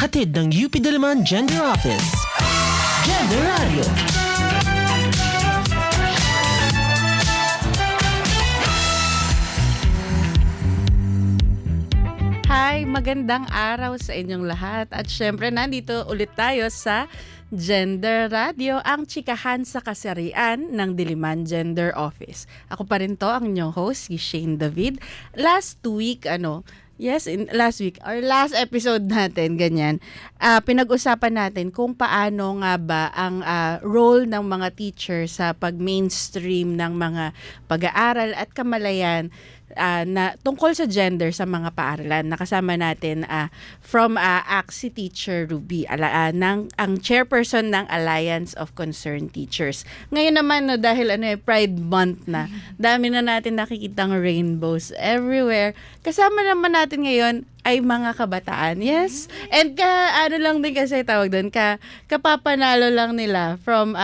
Hatid ng UP Diliman Gender Office. Gender Radio. Hi, magandang araw sa inyong lahat. At syempre, nandito ulit tayo sa Gender Radio, ang chikahan sa kasarian ng Diliman Gender Office. Ako pa rin to, ang inyong host, si Shane David. Last week, last episode natin, ganyan, pinag-usapan natin kung paano nga ba ang role ng mga teacher sa pag-mainstream ng mga pag-aaral at kamalayan na tungkol sa gender sa mga paaralan. Nakasama natin from AXI Teacher Ruby, ang chairperson ng Alliance of Concerned Teachers. Ngayon naman, dahil Pride Month na, dami na natin nakikitang rainbows everywhere. Kasama naman natin ngayon ay mga kabataan. Yes. And lang din kasi tawag doon, kapapanalo lang nila from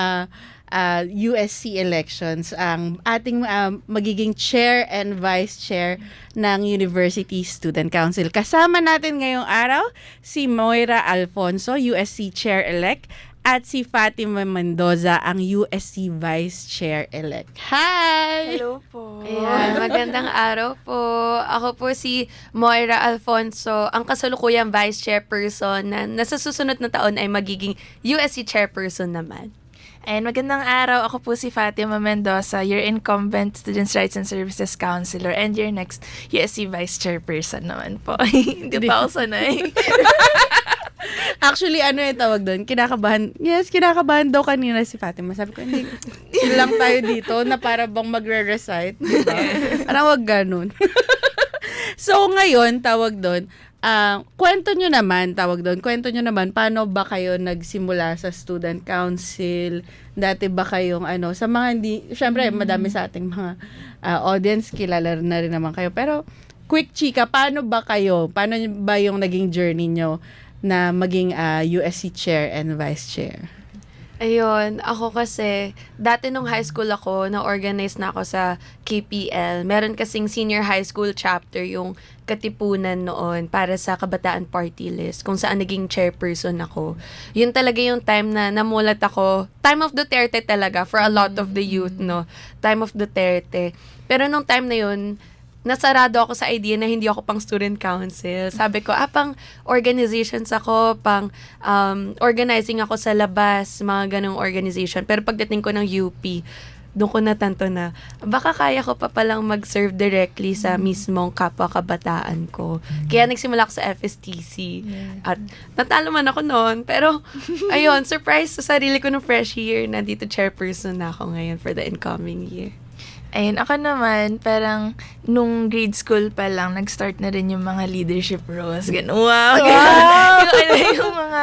USC elections ang ating magiging chair and vice chair ng University Student Council. Kasama natin ngayong araw si Moira Alfonso, USC chair-elect, at si Fatima Mendoza, ang USC Vice Chair-elect. Hi! Hello po. Ayan, magandang araw po. Ako po si Moira Alfonso, ang kasalukuyang Vice Chairperson na sa susunod na taon ay magiging USC Chairperson naman. And magandang araw. Ako po si Fatima Mendoza, your incumbent Students' Rights and Services Counselor and your next USC Vice Chairperson naman po. Hindi pa ako sanay. Actually, tawag doon? Kinakabahan. Yes, kinakabahan daw kanina si Fatima. Sabi ko, hindi lang tayo dito na para bang magre-recite. Diba? Parang wag ganun. So, ngayon, tawag doon, kwento nyo naman, paano ba kayo nagsimula sa student council? Dati ba kayong sa mga hindi, syempre madami sa ating mga audience, kilala na rin naman kayo. Pero, quick chika, paano ba yung naging journey nyo na maging USC chair and vice chair? Ayun, ako kasi, dati nung high school ako, na-organize na ako sa KPL. Meron kasing senior high school chapter yung katipunan noon para sa Kabataan Party List, kung saan naging chairperson ako. Yun talaga yung time na namulat ako. Time of Duterte talaga for a lot of the youth, no? Time of Duterte. Pero nung time na yun, nasarado ako sa idea na hindi ako pang student council. Sabi ko, pang organizations ako, pang organizing ako sa labas, mga ganong organization. Pero pagdating ko ng UP, doon ko natanto na baka kaya ko pa palang mag-serve directly sa mismong kapwa-kabataan ko. Kaya nagsimula ako sa FSTC. At natalo man ako noon. Pero, ayun, surprise sa sarili ko ng fresh year. Nandito chairperson na ako ngayon for the incoming year. Ayun, ako naman, parang nung grade school pa lang, nag-start na rin yung mga leadership roles. Ganun, wow! yung mga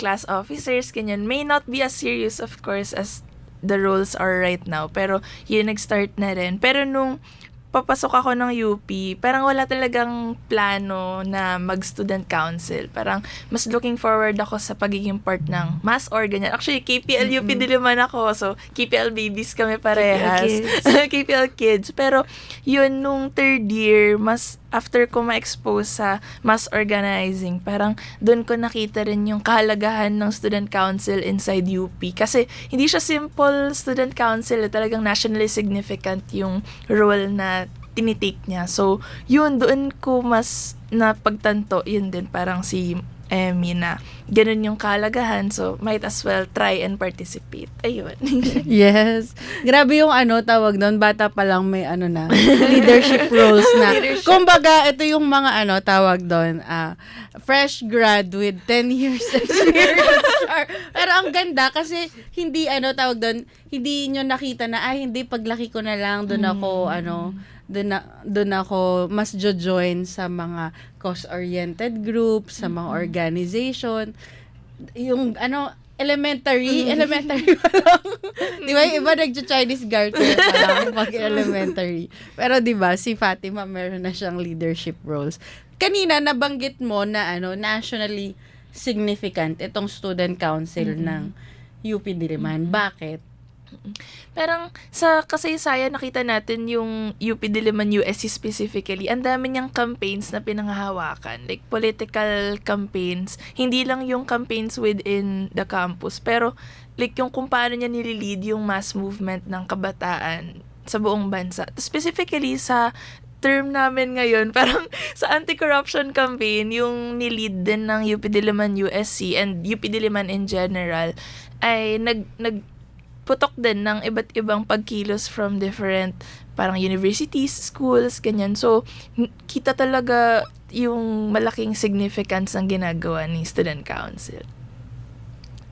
class officers, ganyan. May not be as serious, of course, as the roles are right now. Pero yun, nag-start na rin. Pero nung papasok ako ng UP, parang wala talagang plano na mag-student council. Parang mas looking forward ako sa pagiging part ng mass organ. Actually, KPL UP Diliman ako. So, KPL babies kami parehas. KPL kids. Pero, yun, nung third year, mas after ko ma-expose sa mass organizing, parang doon ko nakita rin yung kahalagahan ng student council inside UP. Kasi, hindi siya simple student council. Talagang nationally significant yung role na tinitake niya. So, yun, doon ko mas napagtanto, yun din, parang si Emmy na ganun yung kalagahan. So, might as well try and participate. Ayun. Yes. Grabe yung tawag doon, bata pa lang may leadership roles na. Kumbaga, ito yung mga tawag doon, fresh grad with 10 years experience. Pero ang ganda kasi hindi tawag doon, hindi nyo nakita na, hindi paglaki ko na lang, doon ako, doon ako mas join sa mga cause-oriented groups, sa mga organization. Yung elementary pa lang. Di ba? Iba nag-Chinese garter pa lang pag elementary. Pero di ba, si Fatima meron na siyang leadership roles. Kanina nabanggit mo na nationally significant itong student council ng UP Diliman. Bakit? Parang sa kasaysayan nakita natin yung UP Diliman USC specifically, ang dami niyang campaigns na pinanghahawakan, like political campaigns, hindi lang yung campaigns within the campus, pero like yung kung paano niya nililid yung mass movement ng kabataan sa buong bansa. Specifically sa term namin ngayon, parang sa anti-corruption campaign, yung nilid din ng UP Diliman USC and UP Diliman in general, ay nagputok din ng iba't ibang pagkilos from different parang universities, schools, ganyan. So, kita talaga yung malaking significance ng ginagawa ni Student Council.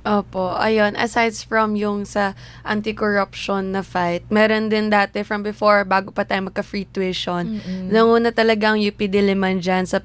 Opo, ayun, aside from yung sa anti-corruption na fight, meron din dati from before, bago pa tayo magka-free tuition, nanguna talagang UP Diliman dyan sa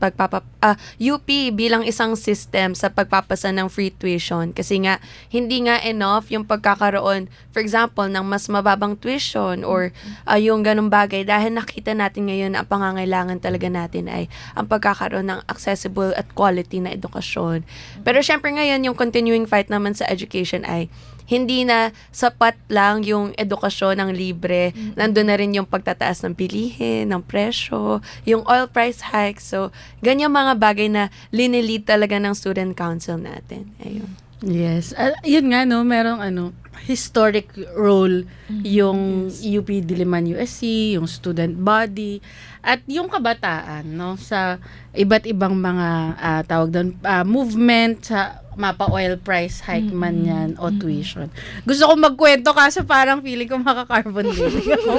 UP bilang isang system sa pagpapasa ng free tuition. Kasi nga, hindi nga enough yung pagkakaroon, for example, ng mas mababang tuition or yung ganung bagay. Dahil nakita natin ngayon na ang pangangailangan talaga natin ay ang pagkakaroon ng accessible at quality na edukasyon. Pero syempre ngayon, yung continuing fight naman sa education ay hindi na sapat lang yung edukasyon ng libre. Nandun na rin yung pagtataas ng bilihin, ng presyo, yung oil price hike. So, ganyan mga bagay na linilid talaga ng student council natin. Ayun. Yes. Yun nga, no, merong historic role yung UP Diliman USC, yung student body, at yung kabataan, no, sa iba't ibang mga tawag doon, movement sa mapa oil price hike man yan o tuition. Gusto ko magkwento kaso parang feeling ko maka-carbon dating ako.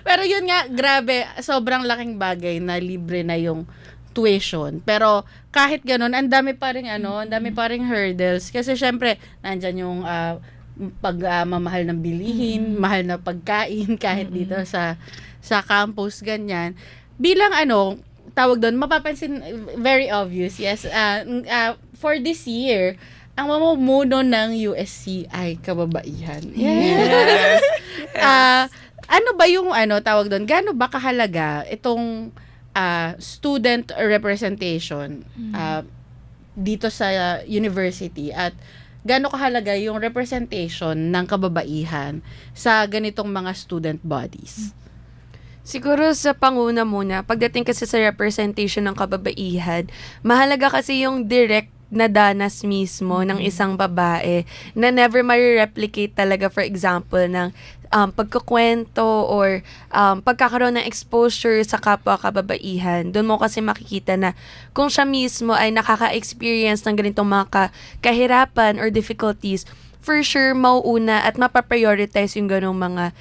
Pero yun nga, grabe, sobrang laking bagay na libre na yung tuition. Pero kahit ganun, ang dami pa ring hurdles kasi syempre nandyan yung pagmamahal ng bilihin, mahal na pagkain kahit dito sa campus ganyan. Bilang tawag doon, mapapansin, very obvious, yes. For this year, ang mamumuno ng USC ay kababaihan. Yes. Ano ba yung tawag doon? Gaano ba kahalaga itong student representation dito sa university at gaano kahalaga yung representation ng kababaihan sa ganitong mga student bodies? Siguro sa panguna muna, pagdating kasi sa representation ng kababaihan, mahalaga kasi yung direct na danas mismo ng isang babae na never ma-replicate talaga, for example, ng pagkukwento or pagkakaroon ng exposure sa kapwa kababaihan. Doon mo kasi makikita na kung siya mismo ay nakaka-experience ng ganitong mga kahirapan or difficulties, for sure, mauuna at mapaprioritize yung ganong mga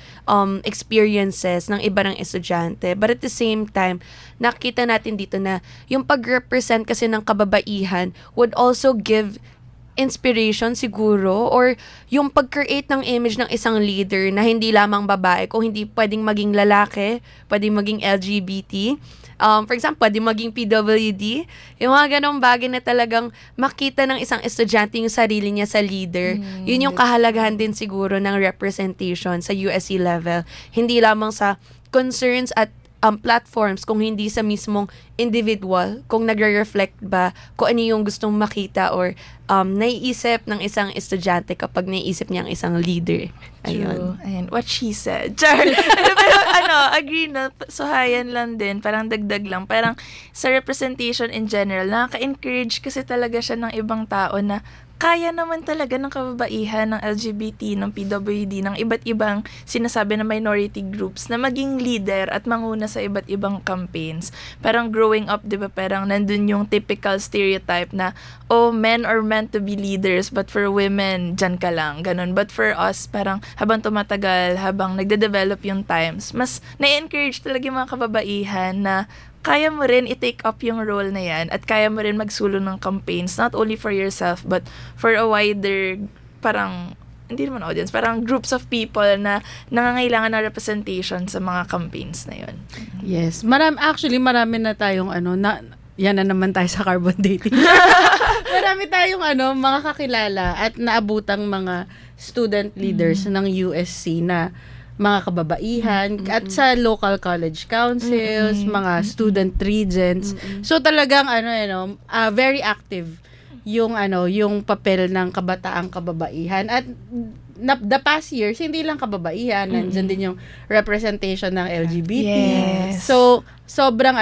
experiences ng iba ng estudyante. But at the same time, nakita natin dito na yung pag-represent kasi ng kababaihan would also give inspiration siguro or yung pag-create ng image ng isang leader na hindi lamang babae, kung hindi pwedeng maging lalaki, pwedeng maging LGBT. For example, pwedeng maging PWD. Yung mga ganong bagay na talagang makita ng isang estudyante yung sarili niya sa leader. Yun yung kahalagahan din siguro ng representation sa USC level. Hindi lamang sa concerns at platforms, kung hindi sa mismong individual, kung nagre-reflect ba kung ano yung gustong makita or naiisip ng isang estudyante kapag naiisip niya ang isang leader. Ayun. Ayun. What she said. Char. Pero agree na, suhayan lang din, parang dagdag lang. Parang sa representation in general, nakaka-encourage kasi talaga siya ng ibang tao na kaya naman talaga ng kababaihan, ng LGBT, ng PWD, ng iba't ibang sinasabi na minority groups na maging leader at manguna sa iba't ibang campaigns. Parang growing up, di ba, parang nandun yung typical stereotype na, men are meant to be leaders, but for women, dyan ka lang, ganun. But for us, parang habang tumatagal, habang nagde-develop yung times, mas na-encourage talaga yung mga kababaihan na kaya mo rin i-take up yung role na yan at kaya mo rin magsulong ng campaigns, not only for yourself, but for a wider, parang, hindi naman audience, parang groups of people na nangangailangan ng representation sa mga campaigns na yun. Yes. Marami na tayong yan na naman tayo sa carbon dating. Marami tayong mga kakilala at naabutang mga student leaders ng USC na mga kababaihan at sa local college councils, mga student regents. So talagang very active yung papel ng kabataang kababaihan. At the past years, hindi lang kababaihan, nandiyan din yung representation ng LGBT. Yes. So, sobrang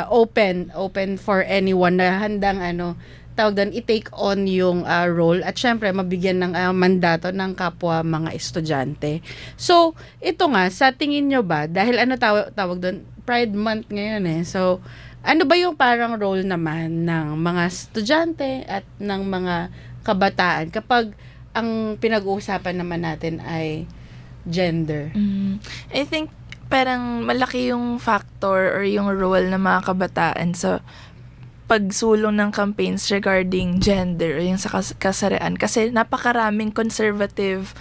open for anyone na handang tawag doon, i-take on yung role at syempre mabigyan ng mandato ng kapwa mga estudyante. So, ito nga, sa tingin nyo ba, dahil tawag doon, Pride Month ngayon so, ano ba yung parang role naman ng mga estudyante at ng mga kabataan kapag ang pinag-uusapan naman natin ay gender? I think parang malaki yung factor or yung role ng mga kabataan sa pagsulong ng campaigns regarding gender o yung sa kasarian kasi napakaraming conservative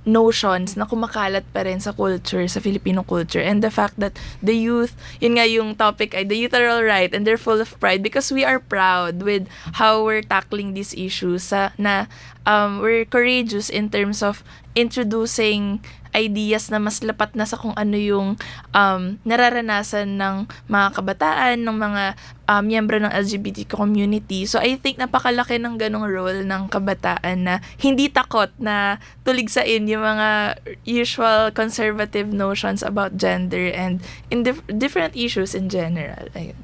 notions na kumakalat pa rin sa culture, sa Filipino culture. And the fact that the youth, yun nga yung topic ay the youth are all right and they're full of pride because we are proud with how we're tackling these issues we're courageous in terms of introducing ideas na mas lapat na sa kung ano yung nararanasan ng mga kabataan, ng mga miyembro ng LGBT community. So I think napakalaki ng ganong role ng kabataan na hindi takot na tuligsain yung mga usual conservative notions about gender and in different issues in general. Ayun.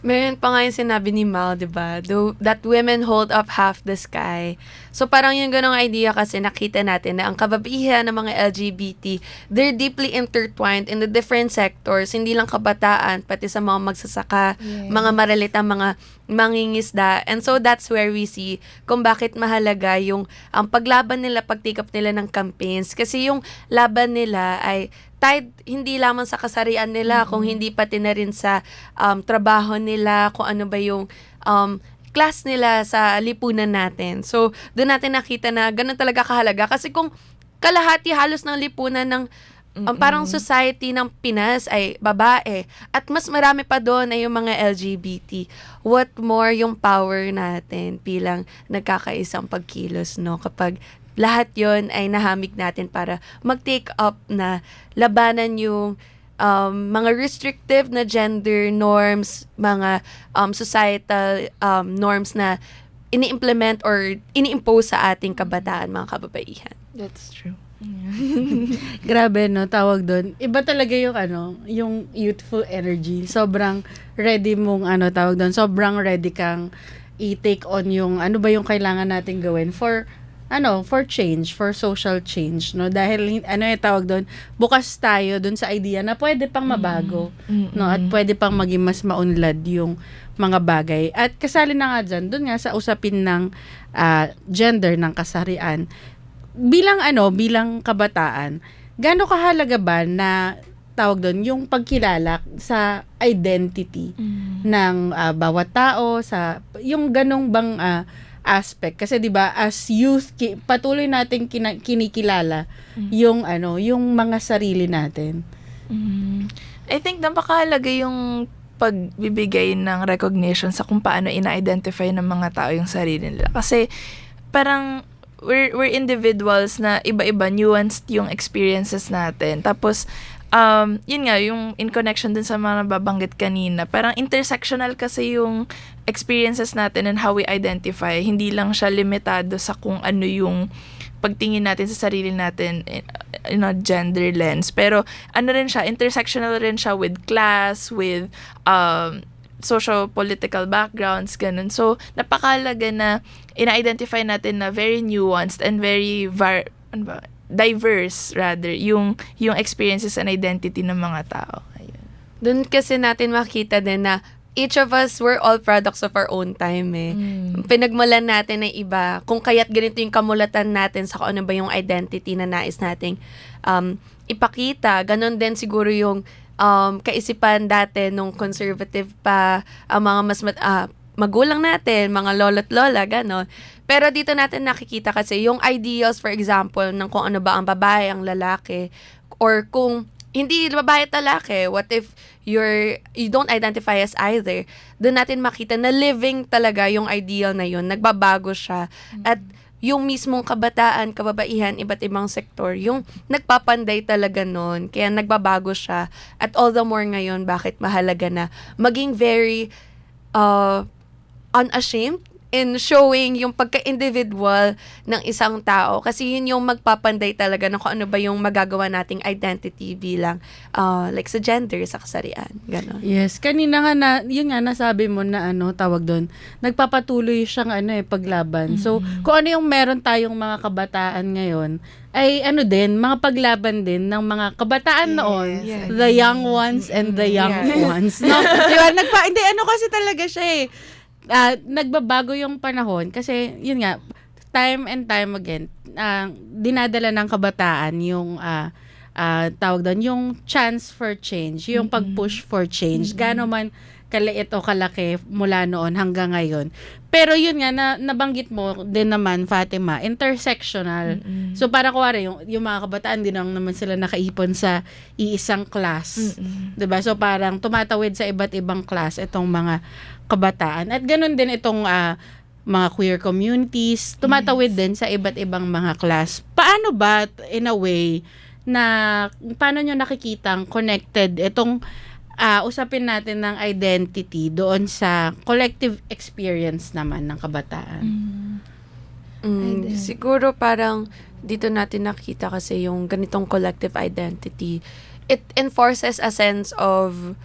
Meron pa nga yung sinabi ni Mal, di ba? That women hold up half the sky. So parang yung ganong idea kasi nakita natin na ang kababaihan ng mga LGBT, they're deeply intertwined in the different sectors, hindi lang kabataan, pati sa mga magsasaka, mga maralitang, mga mangingisda. And so that's where we see kung bakit mahalaga yung ang paglaban nila, pag-take up nila ng campaigns. Kasi yung laban nila ay tied hindi lamang sa kasarian nila, kung hindi pati na rin sa trabaho nila, kung ano ba yung class nila sa lipunan natin. So, doon natin nakita na ganun talaga kahalaga. Kasi kung kalahati halos ng lipunan ng parang society ng Pinas ay babae, at mas marami pa doon ay yung mga LGBT, what more yung power natin bilang nagkakaisang pagkilos, no? Kapag lahat yon ay nahamig natin para mag-take up na labanan yung mga restrictive na gender norms, mga societal norms na ini-implement or ini-impose sa ating kabataan, mga kababaihan. That's true. Grabe, no? Tawag doon. Iba talaga yung youthful energy. Sobrang ready mong, tawag doon, sobrang ready kang i-take on yung, ano ba yung kailangan natin gawin for change, for social change, no? Dahil, tawag doon, bukas tayo doon sa idea na pwede pang mabago, no? At pwede pang maging mas maunlad yung mga bagay. At kasali na nga dyan, doon nga sa usapin ng gender, ng kasarian, bilang kabataan, gaano kahalaga ba na, tawag doon, yung pagkilala sa identity ng bawat tao, sa, yung ganong bang, aspect kasi 'di ba as youth patuloy nating kinikilala yung mga sarili natin. I think napakahalaga yung pagbibigay ng recognition sa kung paano ina-identify ng mga tao yung sarili nila kasi parang we're individuals na iba-iba, nuanced yung experiences natin. Tapos yun nga, yung in connection din sa mga nababanggit kanina, parang intersectional kasi yung experiences natin and how we identify. Hindi lang siya limitado sa kung ano yung pagtingin natin sa sarili natin in a gender lens. Pero rin siya, intersectional rin siya with class, with socio-political backgrounds, ganun. So, napakalaga na ina-identify natin na very nuanced and very diverse rather yung experiences and identity ng mga tao. Ayun. Doon kasi natin makita din na each of us, we're all products of our own time Pinagmulan natin ng iba. Kung kaya't ganito yung kamulatan natin sa kung ano ba yung identity na nais nating ipakita. Ganon din siguro yung kaisipan dati nung conservative pa, ang mga mas magulang natin, mga lolo't lola, ganon. Pero dito natin nakikita kasi yung ideals, for example, ng kung ano ba ang babae, ang lalaki, or kung hindi babae at lalaki, what if you don't identify as either, doon natin makita na living talaga yung ideal na yun, nagbabago siya, at yung mismong kabataan, kababaihan, iba't ibang sektor, yung nagpapanday talaga nun, kaya nagbabago siya, at all the more ngayon, bakit mahalaga na maging very unashamed in showing yung pagka-individual ng isang tao. Kasi yun yung magpapanday talaga ng kung ano ba yung magagawa nating identity bilang like sa gender, sa kasarian. Ganon. Yes, kanina nga yun nga nasabi mo na tawag doon. Nagpapatuloy siyang paglaban. So, kung ano yung meron tayong mga kabataan ngayon, ay din, mga paglaban din ng mga kabataan noon. Yes. The young ones and the young ones. No? Diba? Hindi, kasi talaga siya nagbabago yung panahon kasi yun nga time and time again dinadala ng kabataan yung tawag doon yung chance for change, yung pag-push for change, gaano man kaliit o kalaki mula noon hanggang ngayon. Pero yun nga nabanggit mo din naman, Fatima, intersectional. So para kuwari yung mga kabataan din lang naman sila nakaipon sa iisang class. 'Di ba? So parang tumatawid sa iba't ibang class itong mga kabataan. At ganun din itong mga queer communities, tumatawid din sa iba't ibang mga class. Paano ba in a way na paano nyo nakikitang connected itong usapin natin ng identity doon sa collective experience naman ng kabataan? Siguro parang dito natin nakita kasi yung ganitong collective identity. It enforces a sense of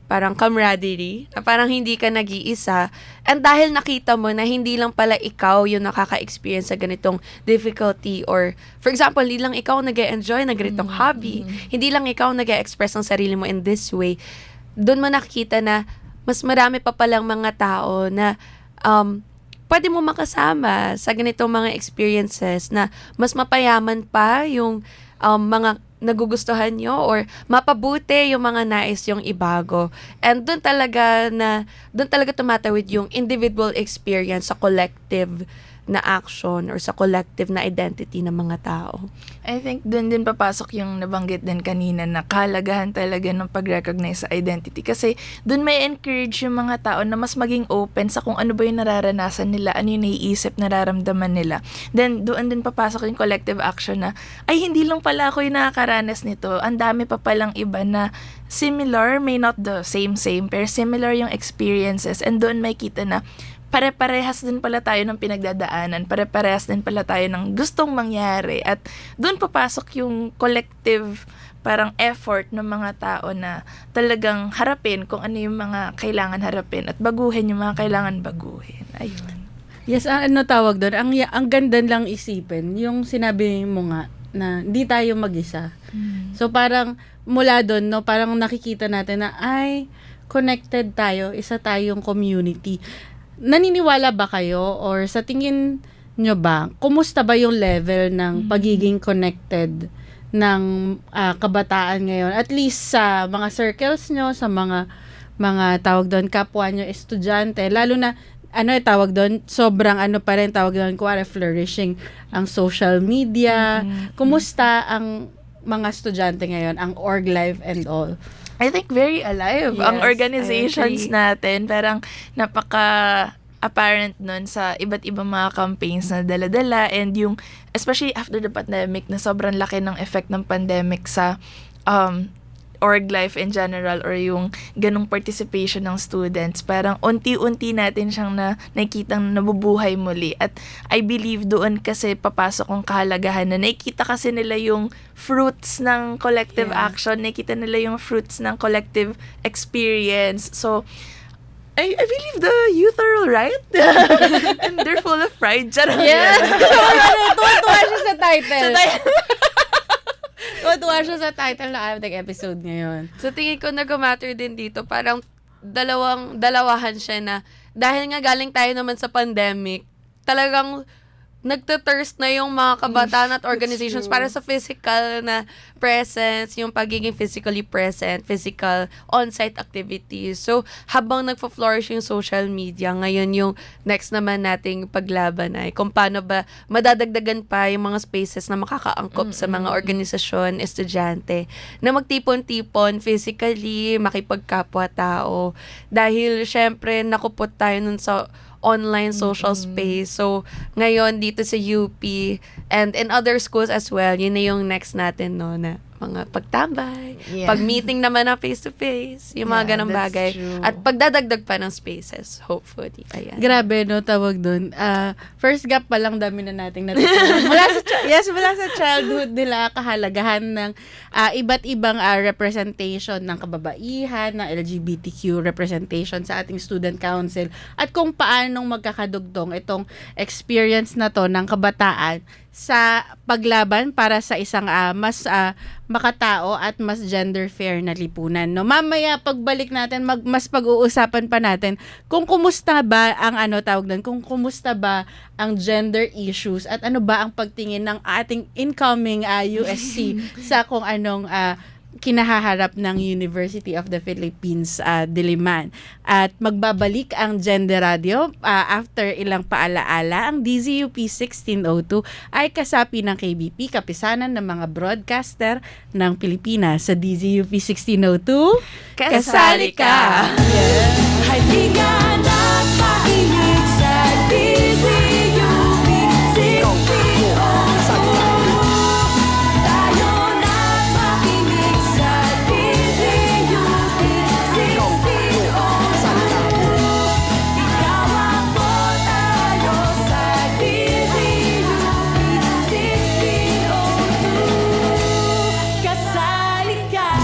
parang camaraderie, na parang hindi ka nag-iisa. And dahil nakita mo na hindi lang pala ikaw yung nakaka-experience sa ganitong difficulty, or for example, hindi lang ikaw nag-e-enjoy na ganitong hobby, hindi lang ikaw nag-e-express ng sarili mo in this way, doon mo nakikita na mas marami pa palang mga tao na pwede mo makasama sa ganitong mga experiences na mas mapayaman pa yung mga nagugustuhan nyo or mapabuti yung mga nais yung ibago. And doon talaga tumatawid yung individual experience sa collective na action or sa collective na identity ng mga tao. I think doon din papasok yung nabanggit din kanina na kahalagahan talaga ng pag-recognize sa identity. Kasi doon may encourage yung mga tao na mas maging open sa kung ano ba yung nararanasan nila, ano yung naiisip, nararamdaman nila. Then doon din papasok yung collective action na, ay hindi lang pala ako yung nakakaranas nito. Ang dami pa palang iba na similar, may not the same, pero similar yung experiences. And doon may kita na pare-parehas din pala tayo ng pinagdadaanan, pare-parehas din pala tayo ng gustong mangyari, at doon papasok yung collective parang effort ng mga tao na talagang harapin kung ano yung mga kailangan harapin at baguhin yung mga kailangan baguhin. Ayun. Yes, tawag doon? Ang ganda lang isipin, yung sinabi mo nga na hindi tayo mag-isa. So parang mula doon, no, parang nakikita natin na ay connected tayo, isa tayong community. Naniniwala ba kayo or sa tingin nyo ba, kumusta ba yung level ng pagiging connected ng kabataan ngayon? At least sa mga circles nyo, sa mga tawag doon, kapwa nyo estudyante, lalo na tawag doon, sobrang pa rin tawag doon, kuwari flourishing ang social media. Kumusta ang mga estudyante ngayon, ang org life and all? I think very alive ang Yes, organizations I agree. natin. Parang napaka-apparent nun sa iba't ibang mga campaigns na dala-dala, and yung, especially after the pandemic, na sobrang laki ng effect ng pandemic sa org life in general, or yung ganong participation ng students. Parang unti-unti natin siyang nakikitang nabubuhay muli. At I believe doon kasi papasok ang kahalagahan na nakikita kasi nila yung fruits ng collective action, nakikita nila yung fruits ng collective experience. So, I believe the youth are alright. And they're full of pride. Yes! Tuwa siya sa title. Tuwa siya sa title na ating episode ngayon. So tingin ko nag-matter din dito, parang dalawahan siya na dahil nga galing tayo naman sa pandemic, talagang nagte-thirst na yung mga kabataan at organizations para sa physical na presence, yung pagiging physically present, physical on-site activities. So, habang nagpo-flourish yung social media, ngayon yung next naman nating paglaban ay kung paano ba madadagdagan pa yung mga spaces na makakaangkop sa mga organisasyon, estudyante, na magtipon-tipon physically, makipagkapwa-tao. Dahil, syempre, nakupot tayo nun sa online social space. So, ngayon dito sa UP and in other schools as well, yun na yung next natin, no, na mga pagtambay, Yeah. pag-meeting naman na face-to-face, yung mga Yeah, ganong that's bagay. true. At pagdadagdag pa ng spaces, hopefully. Ayan. Grabe, no, tawag doon. First gap pa lang dami na nating natutunan. Mula sa childhood nila, kahalagahan ng iba't ibang representation ng kababaihan, ng LGBTQ representation sa ating student council, at kung paanong magkakadugtong itong experience na to ng kabataan sa paglaban para sa isang mas makatao at mas gender fair na lipunan. No, mamaya pagbalik natin mas pag-uusapan pa natin kung kumusta ba ang kung kumusta ba ang gender issues at ano ba ang pagtingin ng ating incoming USC sa kung anong kinahaharap ng University of the Philippines Diliman. At magbabalik ang Gender Radio after ilang paalaala. Ang DZUP 1602 ay kasapi ng KBP, kapisanan ng mga broadcaster ng Pilipinas. Sa DZUP 1602, Kasali ka! Halika na't makinig sa DZUP 1602. Tayo na't makinig sa DZUP 1602. Ikaw ako, tayo sa DZUP 1602. Kasali ka!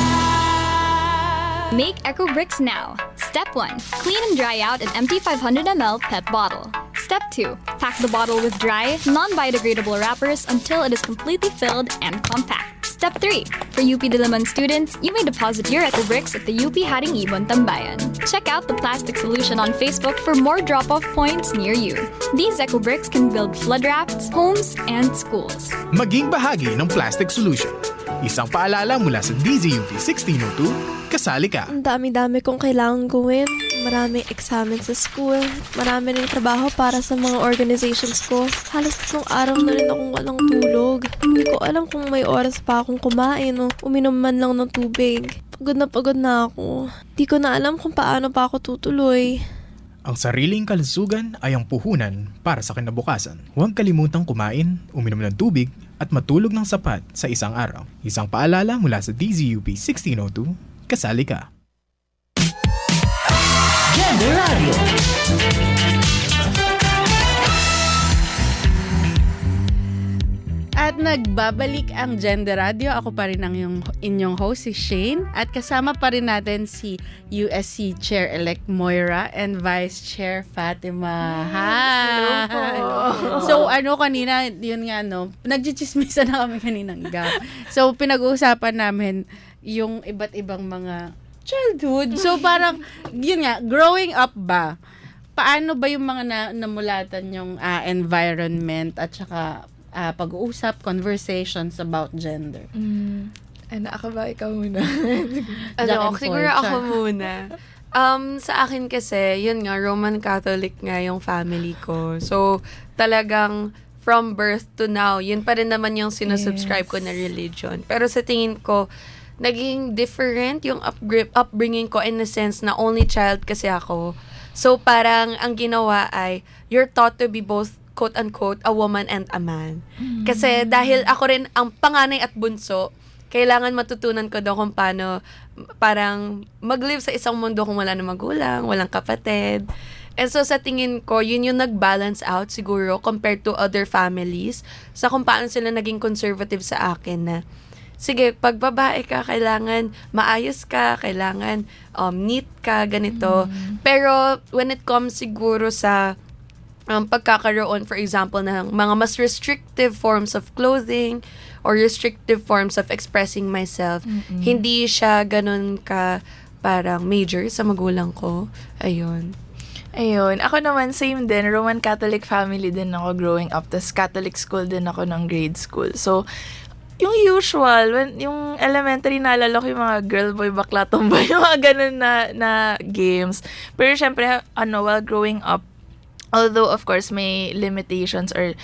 Make Eco Bricks now. Step 1. Clean and dry out an empty 500 ml PET bottle. Step 2. Pack the bottle with dry, non-biodegradable wrappers until it is completely filled and compact. Step 3. For UP Diliman students, you may deposit your Eco Bricks at the UP Haring Ibon Tambayan. Check out the plastic solution on Facebook for more drop-off points near you. These Eco Bricks can build flood rafts, homes, and schools. Maging bahagi ng Plastic Solution. Isang paalala mula sa DZUP 1602, kasali ka. Ang dami-dami kong kailangan gawin. Maraming examen sa school. Marami rin trabaho para sa mga organizations ko. Halos 3 araw na rin akong walang tulog. Hindi ko alam kung may oras pa akong kumain o uminom man lang ng tubig. Pagod na ako. Di ko na alam kung paano pa ako tutuloy. Ang sariling kalusugan ay ang puhunan para sa kinabukasan. Huwag kalimutang kumain, uminom ng tubig, at matulog ng sapat sa isang araw. Isang paalala mula sa DZUP 1602, kasali ka. Gender Radio. At nagbabalik ang Gender Radio. Ako pa rin ang inyong host, si Shane. At kasama pa rin natin si USC Chair-elect Moira and Vice Chair Fatima. Hi! So, kanina, yun nga, nagchichismisan na kami kaninang gap. So, pinag-uusapan namin yung iba't ibang mga childhood. So, parang, yun nga, growing up ba? Paano ba yung mga namulatan yung environment at saka pag-uusap, conversations about gender? Ako ba? Ikaw muna. Jack and Siguro Paul, ako Char. muna. Sa akin kasi, yun nga, Roman Catholic nga yung family ko. So, talagang from birth to now, yun pa rin naman yung sinusubscribe ko na religion. Pero sa tingin ko, naging different yung upbringing ko in the sense na only child kasi ako. So, parang ang ginawa ay, you're taught to be both quote-unquote, a woman and a man. Kasi dahil ako rin ang panganay at bunso, kailangan matutunan ko daw kung paano parang mag-live sa isang mundo kung wala na magulang, walang kapatid. And so sa tingin ko, yun yung nag-balance out siguro compared to other families sa kung paano sila naging conservative sa akin na sige, pag babae ka, kailangan maayos ka, kailangan neat ka, ganito. Pero when it comes siguro sa pagkakaroon, for example, ng mga mas restrictive forms of clothing or restrictive forms of expressing myself, hindi siya ganun ka parang major sa magulang ko. Ayun. Ako naman, same din. Roman Catholic family din ako growing up. Tas Catholic school din ako ng grade school. So, yung usual, yung elementary, naalala ko yung mga girl boy, bakla tomboy, yung mga ganun na games. Pero syempre, while growing up, although, of course, may limitations or,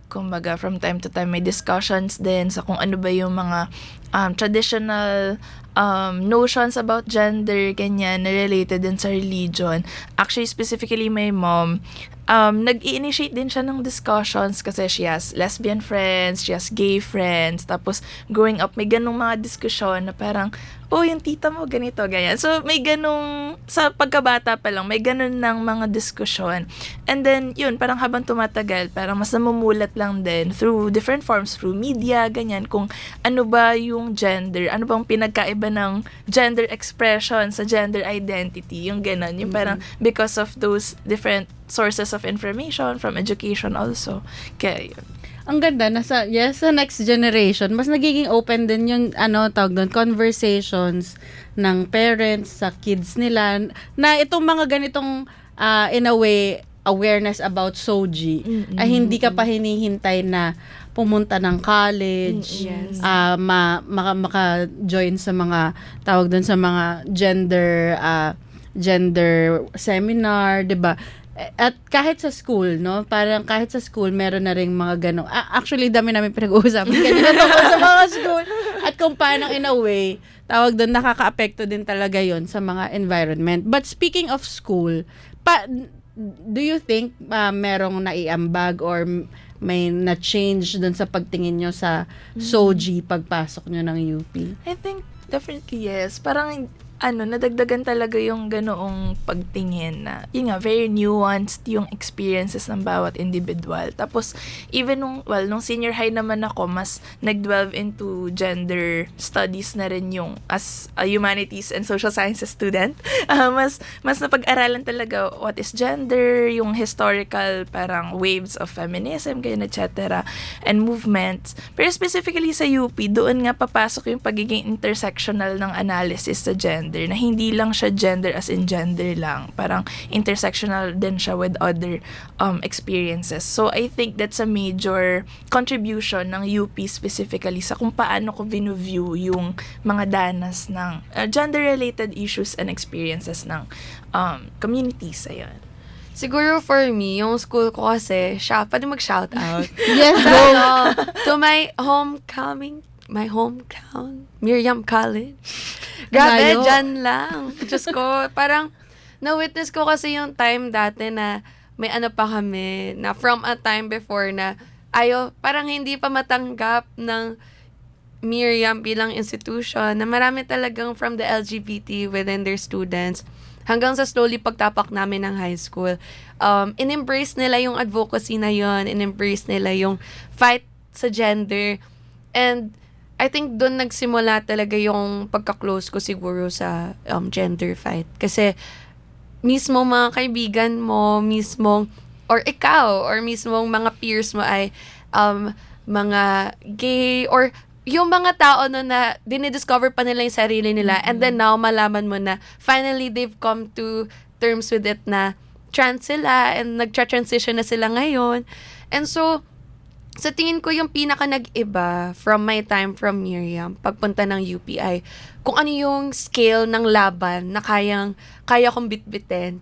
kumbaga, from time to time, may discussions din sa kung ano ba yung mga traditional notions about gender, ganyan, na related din sa religion. Actually, specifically, my mom, nag-i-initiate din siya ng discussions kasi she has lesbian friends, she has gay friends, tapos growing up may ganung mga diskusyon na parang, oh, yung tita mo ganito, ganyan. So, may ganung, sa pagkabata pa lang, may ganun ng mga diskusyon. And then, yun, parang habang tumatagal, parang mas namumulat lang din through different forms, through media, ganyan, kung ano ba yung gender, ano bang pinagkaiba ng gender expression sa gender identity, yung ganun. Yung parang, because of those different sources of information from education also. Kaya yun. Ang ganda sa next generation mas nagiging open din yung tawag doon conversations ng parents sa kids nila na itong mga ganitong in a way awareness about SOGI ay hindi ka pa hinihintay na pumunta ng college, Yes. maka-join sa mga tawag doon sa mga gender seminar, 'di ba? At kahit sa school, no? Parang kahit sa school, meron na ring mga ganong. Actually, dami namin pinag-uusapan kanina tungkol sa mga school. At kung paano in a way, tawag doon, nakaka-apekto din talaga yon sa mga environment. But speaking of school, do you think merong naiambag or may na-change doon sa pagtingin nyo sa SOGI pagpasok nyo ng UP? I think definitely yes. Parang nadagdagan talaga yung ganoong pagtingin na, yun nga, very nuanced yung experiences ng bawat individual. Tapos, even nung senior high naman ako, mas nag-delve into gender studies na rin yung, as a humanities and social sciences student, mas napag-aralan talaga what is gender, yung historical parang waves of feminism, ganyan, etc. and movements. Pero specifically sa UP, doon nga papasok yung pagiging intersectional ng analysis sa gender, na hindi lang siya gender as in gender lang. Parang intersectional din siya with other experiences. So, I think that's a major contribution ng UP specifically sa kung paano ko view yung mga danas ng gender-related issues and experiences ng communities. Ayun. Siguro for me, yung school ko kasi, pwede mag-shout out. Yes, go! To my hometown, Miriam College. Grabe, Layo. dyan lang. Diyos ko, parang na-witness ko kasi yung time dati na may pa kami, na from a time before na parang hindi pa matanggap ng Miriam bilang institution, na marami talagang from the LGBT within their students. Hanggang sa slowly pagtapak namin ng high school, in-embrace nila yung advocacy na yun, in-embrace nila yung fight sa gender, and I think doon nagsimula talaga yung pagka-close ko siguro sa gender fight. Kasi mismo mga kaibigan mo, or ikaw, or mismong mga peers mo ay mga gay, or yung mga tao na dinidiscover pa nila yung sarili nila, and then now malaman mo na finally they've come to terms with it na trans sila, and nag-transition na sila ngayon. And so, sa tingin ko yung pinaka nag-iba from my time from Miriam, pagpunta ng UPI, kung ano yung scale ng laban na kayang bitbitin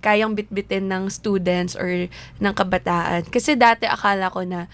ng students or ng kabataan. Kasi dati akala ko na,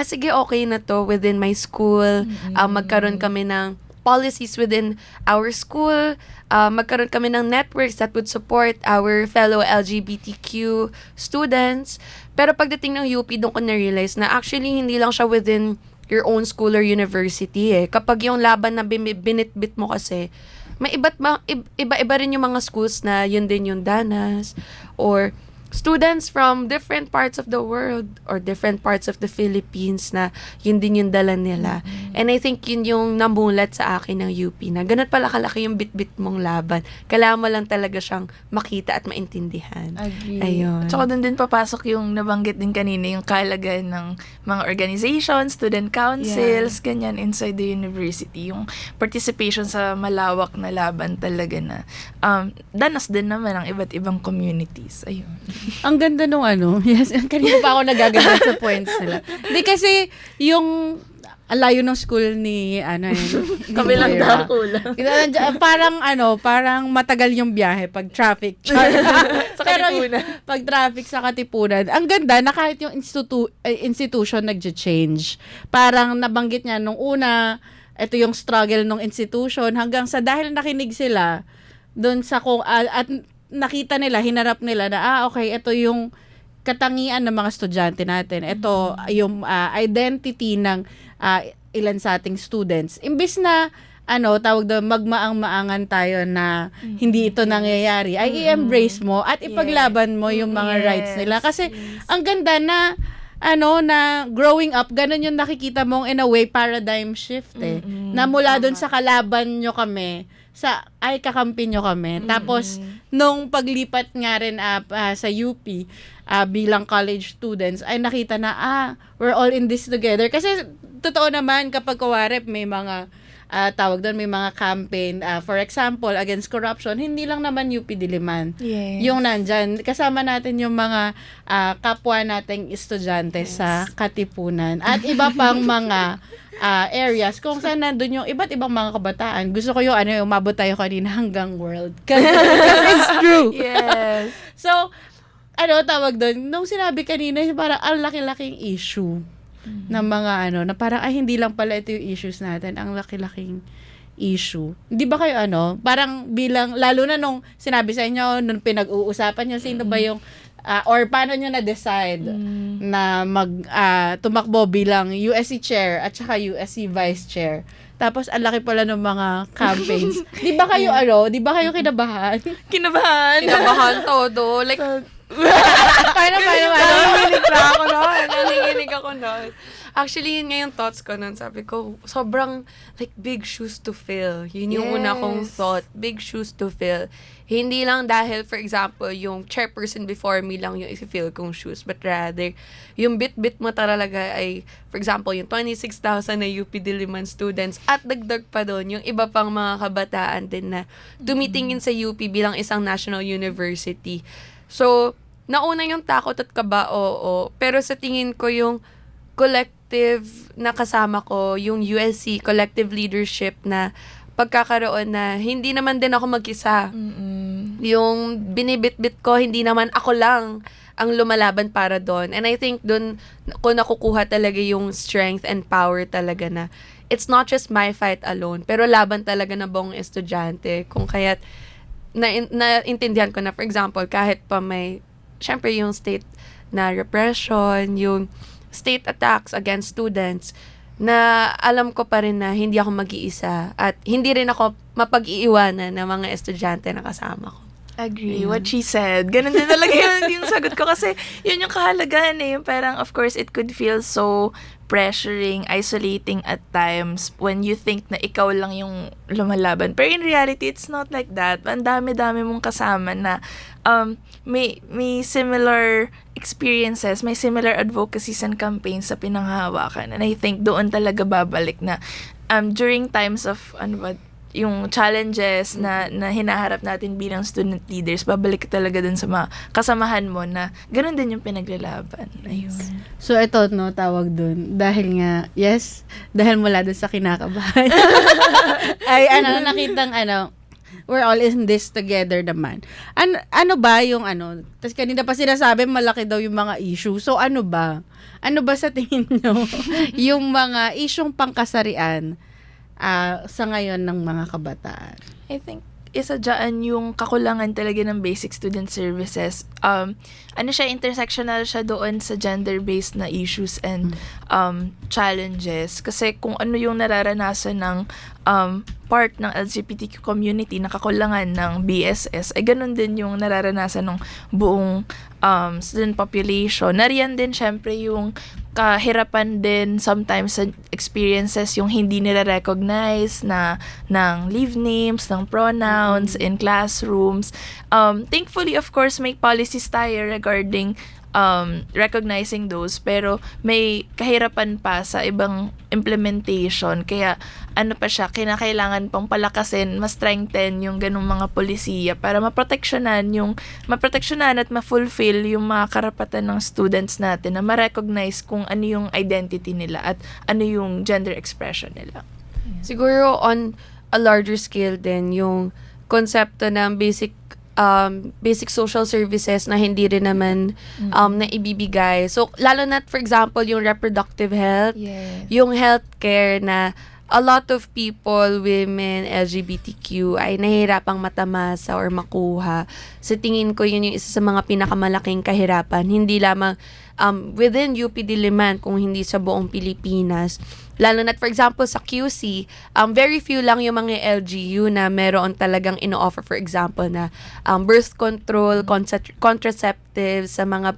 sige, okay na to within my school, magkaroon kami ng policies within our school, magkaroon kami ng networks that would support our fellow LGBTQ students. Pero pagdating ng UP, doon ko na-realize na actually hindi lang siya within your own school or university eh. Kapag yung laban na binitbit mo kasi, may iba-iba rin yung mga schools na yun din yung danas, or students from different parts of the world or different parts of the Philippines na yun din yung dala nila. And I think yun yung namulat sa akin ng UP na ganun pala kalaki yung bit-bit mong laban. Kailangan mo lang talaga siyang makita at maintindihan. Agree. Ayun. Tsaka doon din papasok yung nabanggit din kanina, yung kalagayan ng mga organizations, student councils, ganyan, inside the university. Yung participation sa malawak na laban talaga na danas din naman ng iba't ibang communities. Ayun. Ang ganda nung yes, kanina pa ako nagaganap sa points nila. Hindi kasi yung layo ng school ni Kami lang Moira. dako lang. Parang matagal yung biyahe pag traffic. Sa Pero Katipunan. pag traffic sa Katipunan, ang ganda na kahit yung institution nagja-change. Parang nabanggit niya nung una, ito yung struggle ng institution hanggang sa dahil nakinig sila doon sa at nakita nila, hinarap nila na okay, ito yung katangian ng mga estudyante natin. Ito, yung identity ng ilan sa ating students. Imbis na, tawag doon, magmaang-maangan tayo na hindi ito nangyayari, ay i-embrace mo at ipaglaban mo yung mga rights nila. Kasi, ang ganda na, na growing up, ganun yung nakikita mong in a way paradigm shift na mula doon sa kalaban nyo kami, kakampi nyo kami. Tapos, nung paglipat nga rin sa UP, bilang college students, ay nakita na, we're all in this together. Kasi, totoo naman, kapag kawarep, may mga tawag doon, may mga campaign, for example, against corruption, hindi lang naman UP Diliman. Yes. Yung nandyan, kasama natin yung mga kapwa nating estudyante sa Katipunan. At iba pang mga areas kung saan nandun yung iba't ibang mga kabataan. Gusto ko yung umabot tayo kanina hanggang world. Kasi it's true. Yes. So, tawag doon, nung sinabi kanina, parang ang laki-laking issue ng mga na parang hindi lang pala ito yung issues natin, ang laki-laking issue. Hindi ba kayo parang bilang, lalo na nung sinabi sa inyo, nung pinag-uusapan nyo, sino ba yung, or paano nyo na-decide na tumakbo bilang USC Chair at saka USC Vice Chair. Tapos, ang laki pala ng mga campaigns. Di ba kayo, di ba kayo kinabahan? Kinabahan todo. Like, Paano? Nanginginig ako nun. Actually, yun nga yung thoughts ko nun. Sabi ko, sobrang like big shoes to fill. Yun yung una kong thought. Big shoes to fill. Hindi lang dahil, for example, yung chairperson before me lang yung i-fill kong shoes. But rather, yung bit-bit mo talaga ay, for example, yung 26,000 na UP Diliman students at dagdag pa doon yung iba pang mga kabataan din na tumitingin sa UP bilang isang national university. So, nauna yung takot at kaba, oo. Pero sa tingin ko yung collective na kasama ko, yung USC collective leadership na pagkakaroon na hindi naman din ako mag-isa. Yung binibit-bit ko, hindi naman ako lang ang lumalaban para doon. And I think doon ko nakukuha talaga yung strength and power talaga na it's not just my fight alone, pero laban talaga na buong estudyante. Kung kaya't naintindihan ko na, for example, kahit pa may syempre yung state na repression, yung state attacks against students, na alam ko pa rin na hindi ako mag-iisa at hindi rin ako mapag-iiwanan ng mga estudyante na kasama ko. Agree. What she said. Ganun din talaga yung sagot ko kasi yun yung kahalagahan Yung parang, of course, it could feel so pressuring, isolating at times when you think na ikaw lang yung lumalaban. Pero in reality, it's not like that. Ang dami-dami mong kasama na may similar experiences, may similar advocacies and campaigns sa pinanghahawakan. And I think doon talaga babalik na during times of yung challenges na hinaharap natin bilang student leaders, babalik talaga dun sa mga kasamahan mo na ganun din yung pinaglalaban. Ayun. So, ito, tawag dun. Dahil nga, dahil mula dun sa kinakabahan. ay, nakitang, we're all in this together naman. Ano ba yung tas kanina pa sinasabi, malaki daw yung mga issue. So, ano ba? Ano ba sa tingin nyo yung mga isyong pangkasarian sa ngayon ng mga kabataan? I think isa dyan yung kakulangan talaga ng basic student services. Intersectional siya doon sa gender-based na issues and challenges. Kasi kung ano yung nararanasan ng part ng LGBTQ community na kakulangan ng BSS, ay ganun din yung nararanasan ng buong student population. Nariyan din syempre yung kahirapan din sometimes sa experiences yung hindi nila recognize na ng leave names, ng pronouns in classrooms. Thankfully, of course, may policies tayo regarding recognizing those, pero may kahirapan pa sa ibang implementation, kaya kinakailangan pang palakasin, ma-strengthen yung ganung mga polisiya para maproteksyonan at ma-fulfill yung mga karapatan ng students natin na ma-recognize kung ano yung identity nila at ano yung gender expression nila. Siguro on a larger scale din, yung konsepto ng basic social services na hindi rin naman na ibibigay. So, lalo na, for example, yung reproductive health, yung healthcare na a lot of people, women, LGBTQ, ay nahihirapang matamasa or makuha. Sa tingin ko, yun yung isa sa mga pinakamalaking kahirapan. Hindi lamang within UP Diliman, kung hindi sa buong Pilipinas. Lalo na, for example, sa QC, very few lang yung mga LGU na meron talagang ino-offer, for example, na birth control, contraceptives sa mga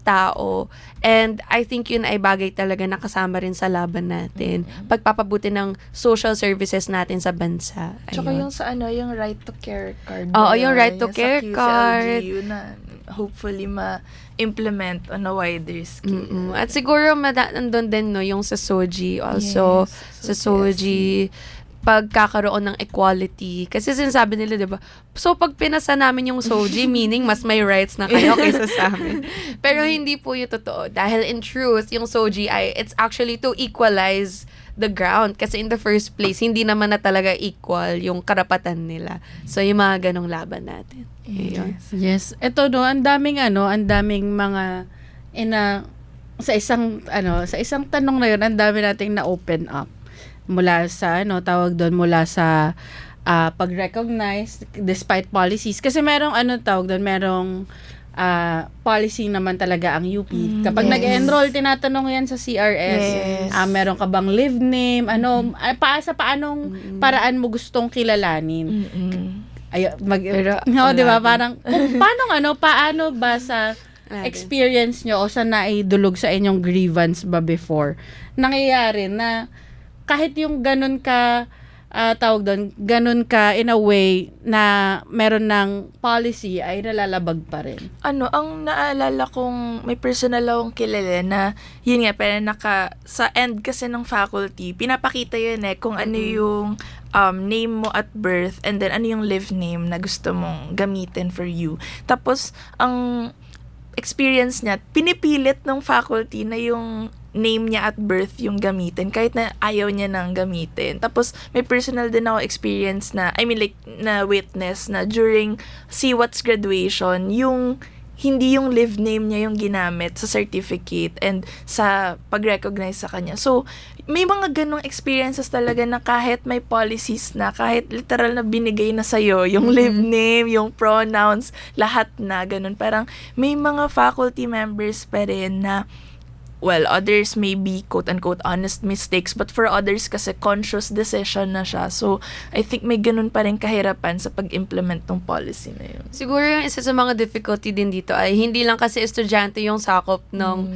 tao. And I think yun ay bagay talaga na kasama rin sa laban natin. Pagpapabuti ng social services natin sa bansa. Tsaka Ayun. yung sa yung right to care card. Oo, ba yung yun? right to Yung care sa QC card. LGU na hopefully ma-implement on a wider scale. At siguro nandun din no yung sa SOGI also, Yes, sa SOGI pagkakaroon ng equality. Kasi sinasabi nila, di ba? So, pag pinasa namin yung SOGI, meaning mas may rights na kayo kaysa sa amin. Pero hindi po yung totoo. Dahil in truth, yung SOGI it's actually to equalize the ground. Kasi in the first place, hindi naman na talaga equal yung karapatan nila. So, yung mga ganong laban natin. Ayun. Yes. Ito ang daming mga sa isang tanong na yun, ang dami nating na-open up. Mula sa mula sa pag-recognize despite policies. Kasi merong merong policy naman talaga ang UP. Kapag nag-enroll, tinatanong yan sa CRS. Yes. Meron ka bang live name? Paanong paraan mo gustong kilalanin? Di ba? Parang, paano ba sa experience nyo o sa naidulog sa inyong grievance ba before, nangyayari na kahit yung ganun ka ganun ka in a way na meron ng policy ay nalalabag pa rin. Ang naalala kong may personal akong kilala na yun nga, pero sa end kasi ng faculty, pinapakita yun kung ano yung name mo at birth and then ano yung live name na gusto mong gamitin for you. Tapos, ang experience niya, pinipilit ng faculty na yung name niya at birth yung gamitin kahit na ayaw niya nang gamitin. Tapos may personal din ako experience na na witness na during CWAT's graduation, hindi yung live name niya yung ginamit sa certificate and sa pag-recognize sa kanya. So, may mga ganong experiences talaga na kahit may policies na, kahit literal na binigay na sa'yo, yung live name, yung pronouns, lahat na ganun. Parang may mga faculty members pa rin na others may be quote-unquote honest mistakes, but for others kasi conscious decision na siya. So, I think may ganun pa rin kahirapan sa pag-implement ng policy na yun. Siguro yung isa sa mga difficulty din dito ay hindi lang kasi estudyante yung sakop ng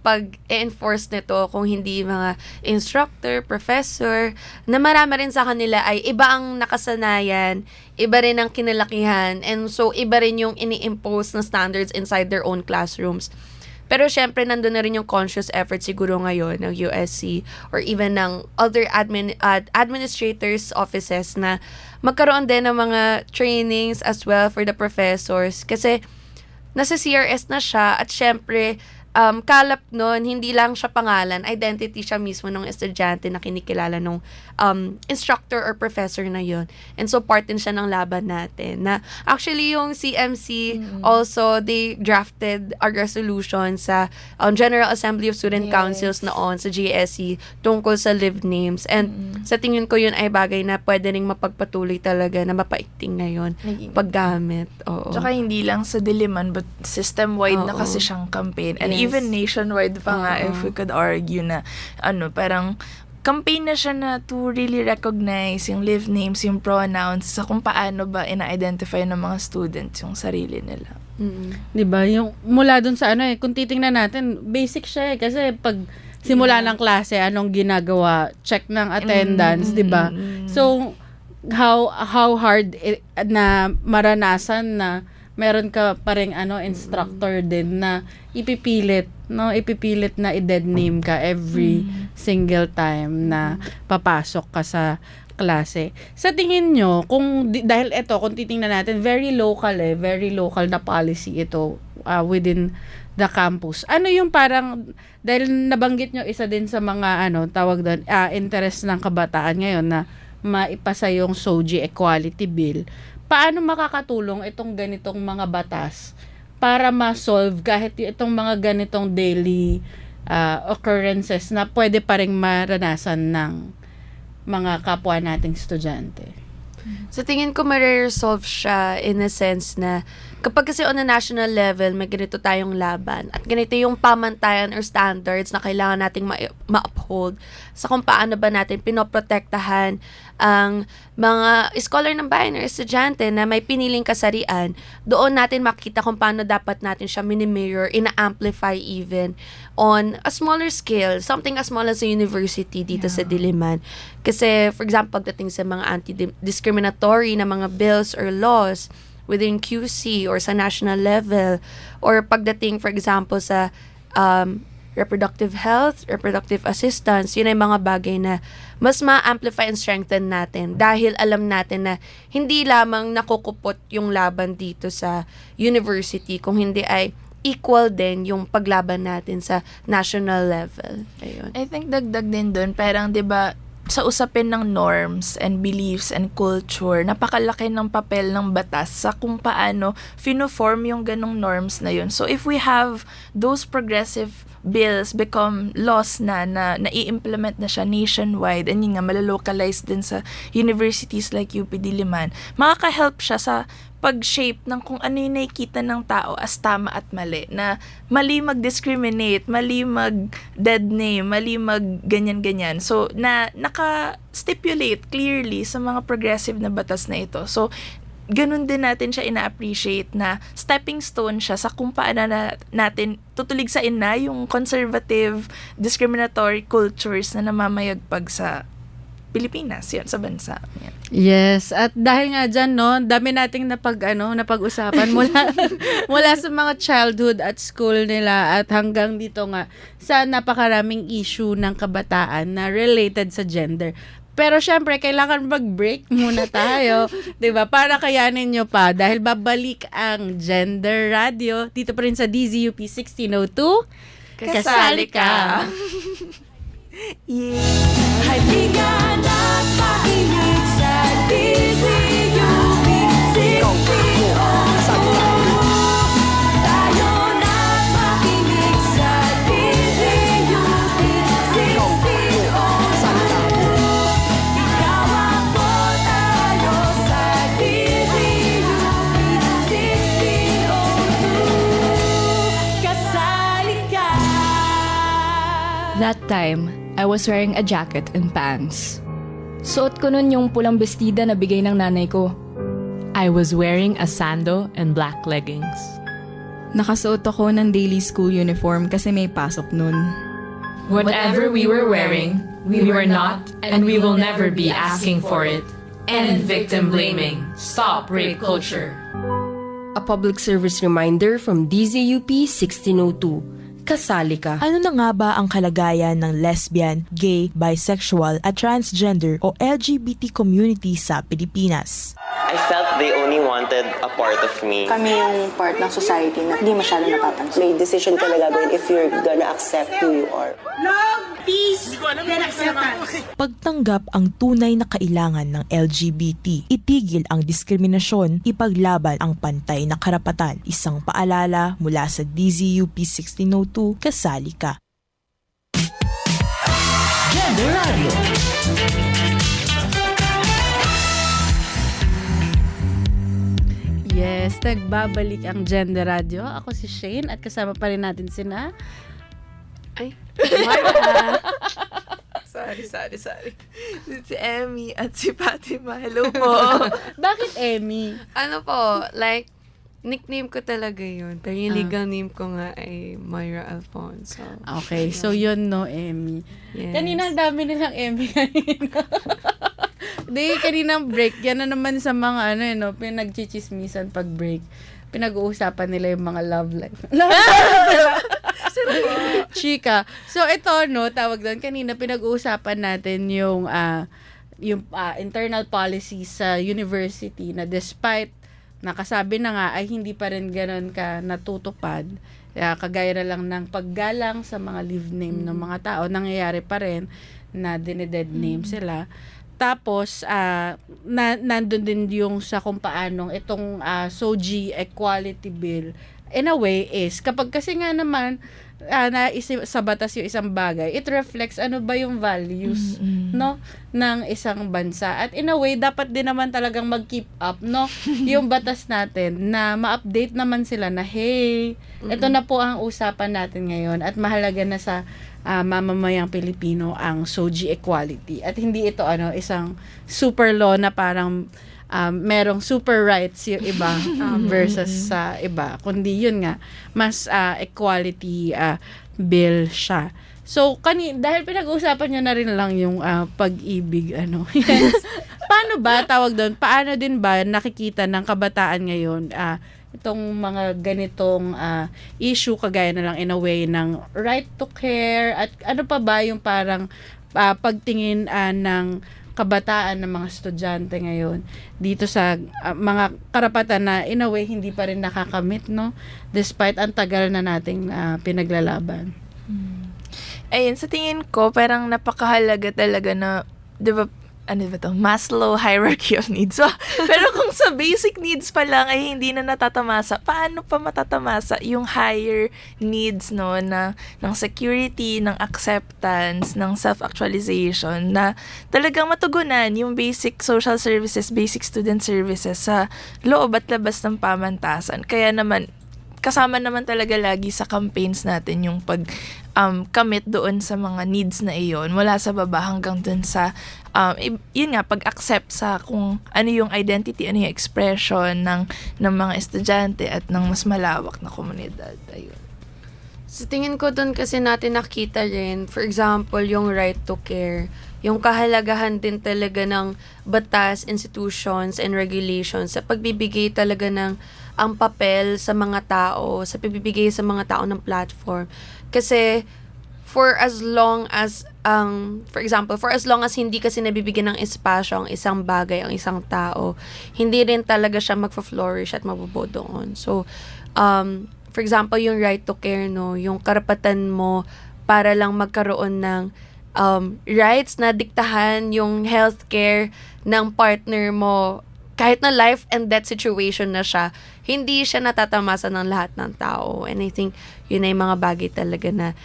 pag-enforce nito, kung hindi mga instructor, professor, na marami rin sa kanila ay iba ang nakasanayan, iba rin ang kinalakihan, and so iba rin yung ini-impose na standards inside their own classrooms. Pero syempre, nandun na rin yung conscious effort siguro ngayon ng USC or even ng other administrators' offices na magkaroon din ng mga trainings as well for the professors. Kasi nasa CRS na siya at syempre, kalap nun, hindi lang siya pangalan, identity siya mismo ng estudyante na kinikilala nung instructor or professor na yun. And so, part din siya ng laban natin. Na actually, yung CMC, also, they drafted a resolution sa General Assembly of Student Councils noon sa GSE tungkol sa live names. And sa tingin ko yun ay bagay na pwede ring mapagpatuloy talaga na mapaikting ngayon paggamit. Oo. Tsaka hindi lang sa Diliman, but system-wide na kasi siyang campaign. And even nationwide pa nga, if we could argue na, parang campaign na siya na to really recognize yung live names, yung pronouns, sa kung paano ba ina-identify ng mga students yung sarili nila. Diba? Yung mula dun sa kung titingnan natin, basic siya kasi pag simula ng klase, anong ginagawa? Check ng attendance, diba? So, how hard na maranasan na meron ka pa ring instructor din na ipipilit na i-dead name ka every single time na papasok ka sa klase. Sa tingin nyo, dahil kung titingnan natin, very local na policy ito within the campus. Ano yung parang, dahil nabanggit nyo isa din sa mga tawag doon, interest ng kabataan ngayon na maipasa yung SOGI Equality Bill, paano makakatulong itong ganitong mga batas para ma-solve kahit itong mga ganitong daily occurrences na pwede pa rin maranasan ng mga kapwa nating estudyante. So tingin ko ma-resolve siya in a sense na kapag kasi on a national level may ganito tayong laban at ganito yung pamantayan or standards na kailangan nating ma-uphold sa kung paano ba natin pinoprotektahan ang mga scholar ng bayan or estudyante na may piniling kasarian, doon natin makita kung paano dapat natin siya mini-mirror, ina-amplify even on a smaller scale, something as small as a university dito sa Diliman. Kasi, for example, pagdating sa mga anti-discriminatory na mga bills or laws within QC or sa national level, or pagdating, for example, sa reproductive health, reproductive assistance, yun ay mga bagay na mas ma-amplify and strengthen natin dahil alam natin na hindi lamang nakukupot yung laban dito sa university, kung hindi ay equal din yung paglaban natin sa national level. Ayun. I think dagdag din doon, parang 'di ba sa usapin ng norms and beliefs and culture, napakalaki ng papel ng batas sa kung paano fino-form yung ganong norms na yun. So if we have those progressive bills become laws na nai-implement na siya nationwide, and yun nga, malalocalize din sa universities like UP Diliman, makaka-help siya sa pag-shape ng kung ano yung nakikita ng tao as tama at mali. Na mali mag-discriminate, mali mag-dead name, mali mag-ganyan-ganyan. So, naka-stipulate clearly sa mga progressive na batas na ito. So, ganun din natin siya ina-appreciate na stepping stone siya sa kung paano natin tutuligsain na yung conservative, discriminatory cultures na namamayagpag sa Pilipinas, yan, sa bansa. Yan. Yes, at dahil nga dyan, no, dami nating napag-usapan mula sa mga childhood at school nila at hanggang dito nga sa napakaraming issue ng kabataan na related sa gender. Pero syempre, kailangan mag-break muna tayo, 'di ba? Para kayanin nyo pa dahil babalik ang Gender Radio dito pa rin sa DZUP 1602. Kasali ka. Halika na't makinig sa DZUP 1602. Tayo na't makinig sa DZUP 1602. Ikaw ako, tayo sa DZUP 1602. Kasali ka. That time, I was wearing a jacket and pants. Suot ko nun yung pulang bestida na bigay ng nanay ko. I was wearing a sando and black leggings. Nakasuot ako ng daily school uniform kasi may pasok nun. Whatever we were wearing, we were not and we will never be asking for it. End victim blaming. Stop rape culture. A public service reminder from DZUP 1602. Kasali ka. Ano na nga ba ang kalagayan ng lesbian, gay, bisexual at transgender o LGBT community sa Pilipinas? I felt they only wanted a part of me. Kami yung part ng society na hindi masyado napapansin. May decision ka na gagawin if you're gonna accept who you are. Love, peace, and acceptance. Pagtanggap ang tunay na kailangan ng LGBT, itigil ang diskriminasyon, ipaglaban ang pantay na karapatan. Isang paalala mula sa DZUP 1602, kasali ka. Gender Radio. Yes, nagbabalik ang Gender Radio. Ako si Shane at kasama pa rin natin sina... Ay, Marta. Sorry. Si Emmy at si Fatima. Hello po. Bakit Emmy? Ano po, like, nickname ko talaga yun. Pero yung legal name ko nga ay Myra Alfonso. Okay, so yun no, Emmy. Yes. Kanina ang dami nilang Emmy kanina. Di, kaninang break. Yan na naman sa mga pinagchichismisan pag break. Pinag-uusapan nila yung mga love life. Chika. So, ito, tawag doon. Kanina, pinag-uusapan natin yung internal policy sa university na despite nakasabi na nga ay hindi pa rin ganun ka natutupad. Kagaya na lang ng paggalang sa mga live name ng mga tao, nangyayari pa rin na dineded name sila. Tapos, nandun din yung sa kung paanong itong SOGI Equality Bill, in a way, is kapag kasi nga naman naisip sa batas yung isang bagay, it reflects ano ba yung values no ng isang bansa. At in a way, dapat din naman talagang mag-keep up no yung batas natin na ma-update naman sila na hey, ito na po ang usapan natin ngayon at mahalaga na sa mamamayang Pilipino ang SOGI equality. At hindi ito isang super law na parang merong super rights yung iba versus sa iba, kundi yun nga mas equality bill siya. So dahil pinag-uusapan nyo na rin lang yung pag-ibig yes. Paano ba tawag doon? Paano din ba nakikita ng kabataan ngayon itong mga ganitong issue kagaya na lang in a way ng right to care at ano pa ba yung parang pagtingin ng kabataan ng mga estudyante ngayon dito sa mga karapatan na in a way hindi pa rin nakakamit no despite ang tagal na nating pinaglalaban. Ayun, sa tingin ko parang napakahalaga talaga na 'di ba Maslow hierarchy of needs. So, pero kung sa basic needs pa lang ay hindi na natatamasa, paano pa matatamasa yung higher needs no ng security, ng acceptance, ng self-actualization na talagang matugunan yung basic social services, basic student services sa loob at labas ng pamantasan. Kaya naman kasama naman talaga lagi sa campaigns natin yung commit doon sa mga needs na iyon mula sa baba hanggang doon sa yun nga pag-accept sa kung ano yung identity, ano yung expression ng mga estudyante at ng mas malawak na komunidad. Ayun. Sa tingin ko doon kasi natin nakita rin, for example, yung right to care, yung kahalagahan din talaga ng batas, institutions, and regulations sa pagbibigay talaga ng ang papel sa mga tao, sa pagbibigay sa mga tao ng platform. Kasi for as long as hindi kasi nabibigyan ng espasyo ang isang bagay, ang isang tao, hindi rin talaga siya magfa-flourish at mabubuo doon. So, for example, yung right to care, no, yung karapatan mo para lang magkaroon ng rights na diktahan yung healthcare ng partner mo kahit na life and death situation na siya, hindi siya natatamasa ng lahat ng tao. And I think yun ay mga bagay talaga na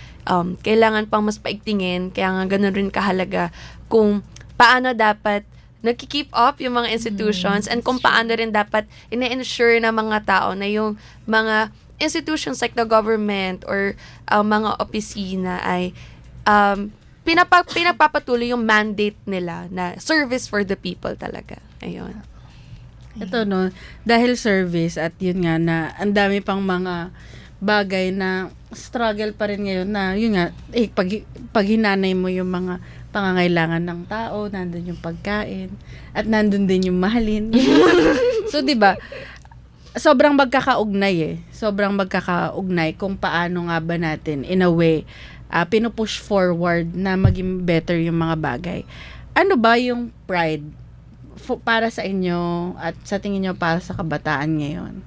kailangan pang mas paigtingin, kaya nga ganun rin kahalaga kung paano dapat nagki-keep up yung mga institutions and kung paano rin dapat ina-ensure ng mga tao na yung mga institutions like the government or mga opisina ay pinapapatuloy yung mandate nila na service for the people talaga. Ayun. Ito no, dahil service at yun nga na ang dami pang mga bagay na struggle pa rin ngayon na yun nga, pag hinanay mo yung mga pangangailangan ng tao, nandun yung pagkain at nandun din yung mahalin. So 'di ba? Sobrang magkakaugnay kung paano nga ba natin in a way pinupush forward na maging better yung mga bagay. Ano ba yung pride para sa inyo at sa tingin nyo para sa kabataan ngayon?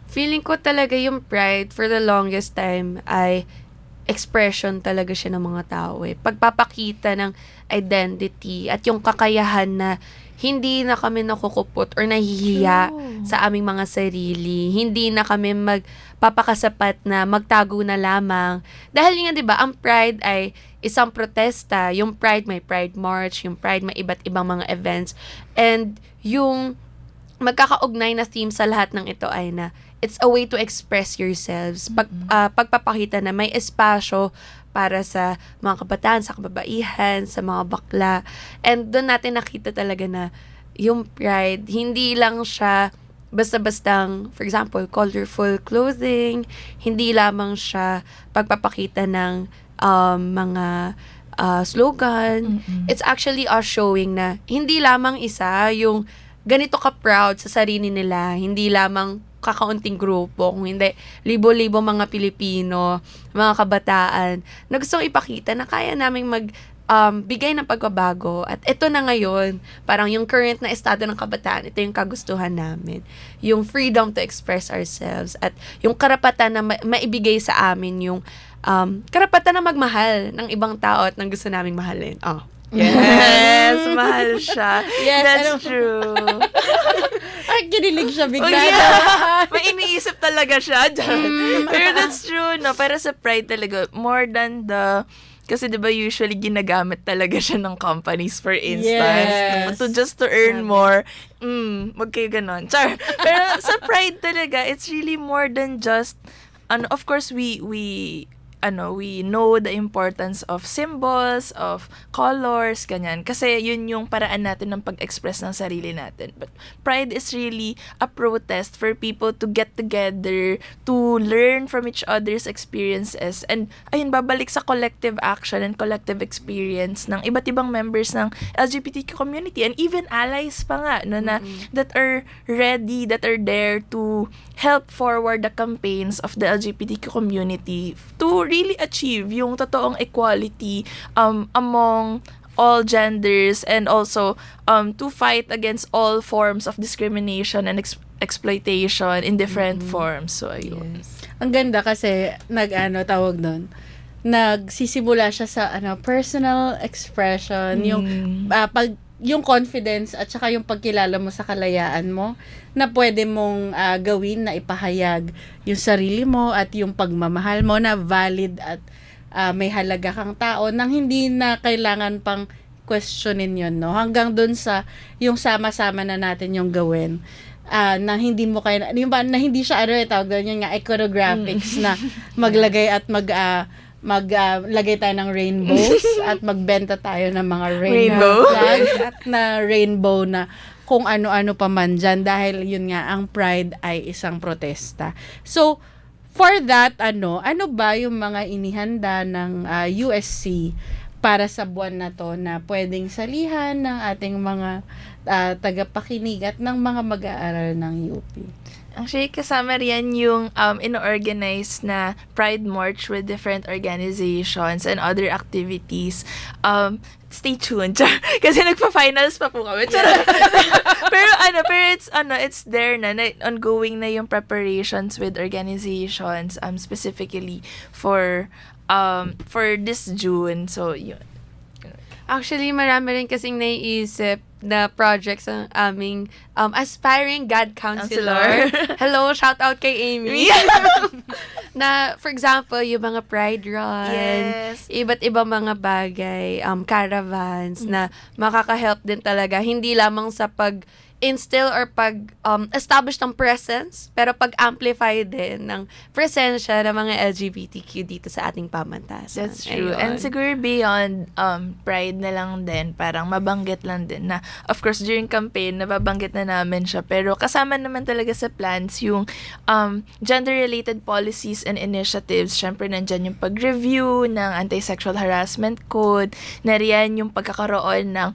Feeling ko talaga yung pride for the longest time ay expression talaga siya ng mga tao eh. Pagpapakita ng identity at yung kakayahan na hindi na kami nakukupot or nahihiya sa aming mga sarili. Hindi na kami magpapakasapat na magtago na lamang. Dahil nga 'di ba, ang Pride ay isang protesta. Yung Pride may Pride March, yung Pride may iba't ibang mga events. And yung magkakaugnay na theme sa lahat ng ito ay na it's a way to express yourselves. Pagpapakita na may espasyo para sa mga kabataan, sa kababaihan, sa mga bakla. And doon natin nakita talaga na yung pride, hindi lang siya basta-bastang, for example, colorful clothing, hindi lamang siya pagpapakita ng mga slogan. It's actually us showing na hindi lamang isa yung ganito ka-proud sa sarili nila, hindi lamang kakaunting grupo, kung hindi libo-libo mga Pilipino, mga kabataan, na gustong ipakita na kaya naming bigay ng pagbabago. At ito na ngayon, parang yung current na estado ng kabataan, ito yung kagustuhan namin. Yung freedom to express ourselves at yung karapatan na maibigay sa amin yung karapatan na magmahal ng ibang tao at ng gusto naming mahalin. Oh. Yes, mahal siya. Yes, that's true. Ay, kinilig siya bigla. May iniisip talaga siya dyan. Pero that's true, no? Pero sa Pride talaga, more than kasi diba usually ginagamit talaga siya ng companies, for instance. Yes. Just to earn more. Wag kayo ganon. Char. Pero sa Pride talaga, it's really more than just, of course, we know the importance of symbols, of colors, ganyan. Kasi yun yung paraan natin ng pag-express ng sarili natin. But Pride is really a protest for people to get together, to learn from each other's experiences, and ayun, babalik sa collective action and collective experience ng iba't ibang members ng LGBTQ community and even allies pa nga, no, na that are ready, that are there to help forward the campaigns of the LGBTQ community to really achieve yung totoong equality among all genders, and also to fight against all forms of discrimination and exploitation in different forms. So ayun. Ang ganda kasi tawag doon, nagsisimula siya sa personal expression, yung confidence at saka yung pagkilala mo sa kalayaan mo na pwede mong gawin na ipahayag yung sarili mo at yung pagmamahal mo na valid at may halaga kang tao nang hindi na kailangan pang questionin yun, no? Hanggang dun sa yung sama-sama na natin yung gawin. Na hindi mo na hindi siya tawag doon yung iconographics na maglagay at maglagay tayo ng rainbows at magbenta tayo ng mga rainbow flags at na rainbow na kung ano-ano pa man dyan, dahil yun nga, ang Pride ay isang protesta. So, for that, ano ba yung mga inihanda ng USC para sa buwan na to na pwedeng salihan ng ating mga tagapakinig at ng mga mag-aaral ng UP? Actually, kasama riyan yung ino-organize na Pride March with different organizations and other activities. Stay tuned. Kasi nagpa-finals pa po kami. pero it's there na ongoing na yung preparations with organizations specifically for this June. So, yun. Actually, marami rin kasing naiisip na projects ang aming aspiring God Counselor. Hello, shout out kay Amy. Na, for example, yung mga Pride Run, iba't ibang mga bagay, caravans, na makaka-help din talaga. Hindi lamang sa pag-instill or pag-establish ng presence, pero pag-amplify din ng presensya ng mga LGBTQ dito sa ating pamantasan. That's true. Ayun. And siguro beyond Pride na lang din, parang mabanggit lang din na, of course, during campaign, nababanggit na namin siya, pero kasama naman talaga sa plans yung gender-related policies and initiatives. Syempre, nandyan yung pag-review ng anti-sexual harassment code, nariyan yung pagkakaroon ng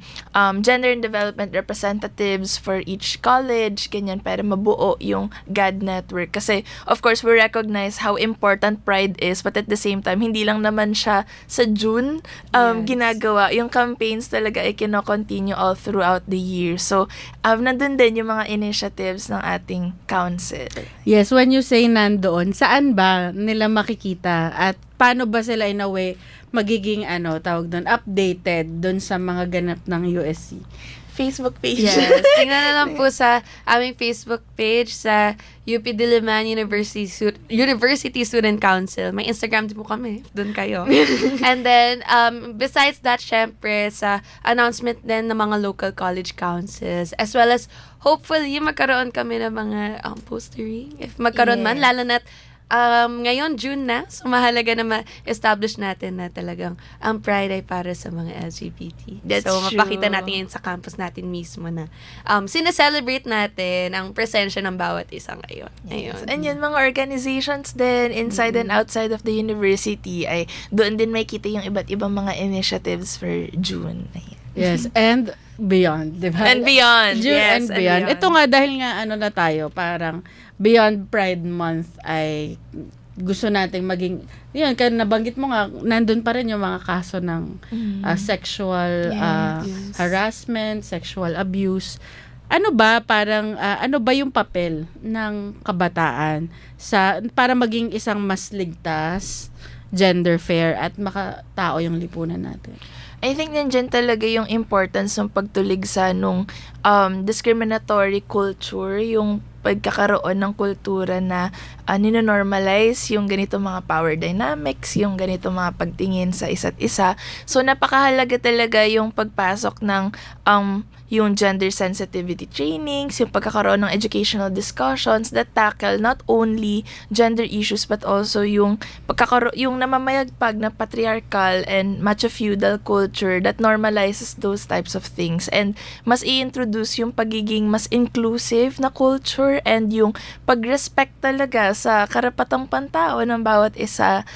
gender and development representatives for each college, ganyan, para mabuo yung GAD network. Kasi, of course, we recognize how important Pride is, but at the same time, hindi lang naman siya sa June ginagawa. Yung campaigns talaga ay kino-continue all throughout the year. So, nandun din yung mga initiatives ng ating council. Yes, when you say nandoon, saan ba nila makikita at paano ba sila in a way magiging tawag doon, updated doon sa mga ganap ng USC? Facebook page. Yes. Tingnan na lang po sa aming Facebook page sa UP Diliman University Student Council. May Instagram din po kami. Doon kayo. And then, besides that, syempre, sa announcement din ng mga local college councils, as well as, hopefully, magkaroon kami ng mga postering. If magkaroon man, lalo na't ngayon, June na, so mahalaga na ma-establish natin na talagang ang Pride ay para sa mga LGBT. That's so, true. mapakita natin yun sa campus natin mismo na sineselebrate natin ang presensya ng bawat isang ngayon. Yes. And yun, mga organizations din, inside and outside of the university, ay doon din may kita yung iba't ibang mga initiatives for June. Yes, and beyond, di ba? And beyond, June yes. and beyond. Ito nga, dahil nga na tayo, parang beyond Pride Month ay gusto nating maging, yun, kaya nabanggit mo nga, nandun pa rin yung mga kaso ng sexual harassment, sexual abuse. Ano ba yung papel ng kabataan para maging isang mas ligtas, gender fair at makatao yung lipunan natin? I think nandyan talaga yung importance ng pagtuligsa nung discriminatory culture, yung pagkakaroon ng kultura na ninonormalize yung ganito mga power dynamics, yung ganito mga pagtingin sa isa't isa. So, napakahalaga talaga yung pagpasok ng yung gender sensitivity trainings, yung pagkakaroon ng educational discussions that tackle not only gender issues but also yung yung namamayagpag na patriarchal and macho-feudal culture that normalizes those types of things, and mas i-introduce yung pagiging mas inclusive na culture and yung pag-respect talaga sa karapatang pantao ng bawat isa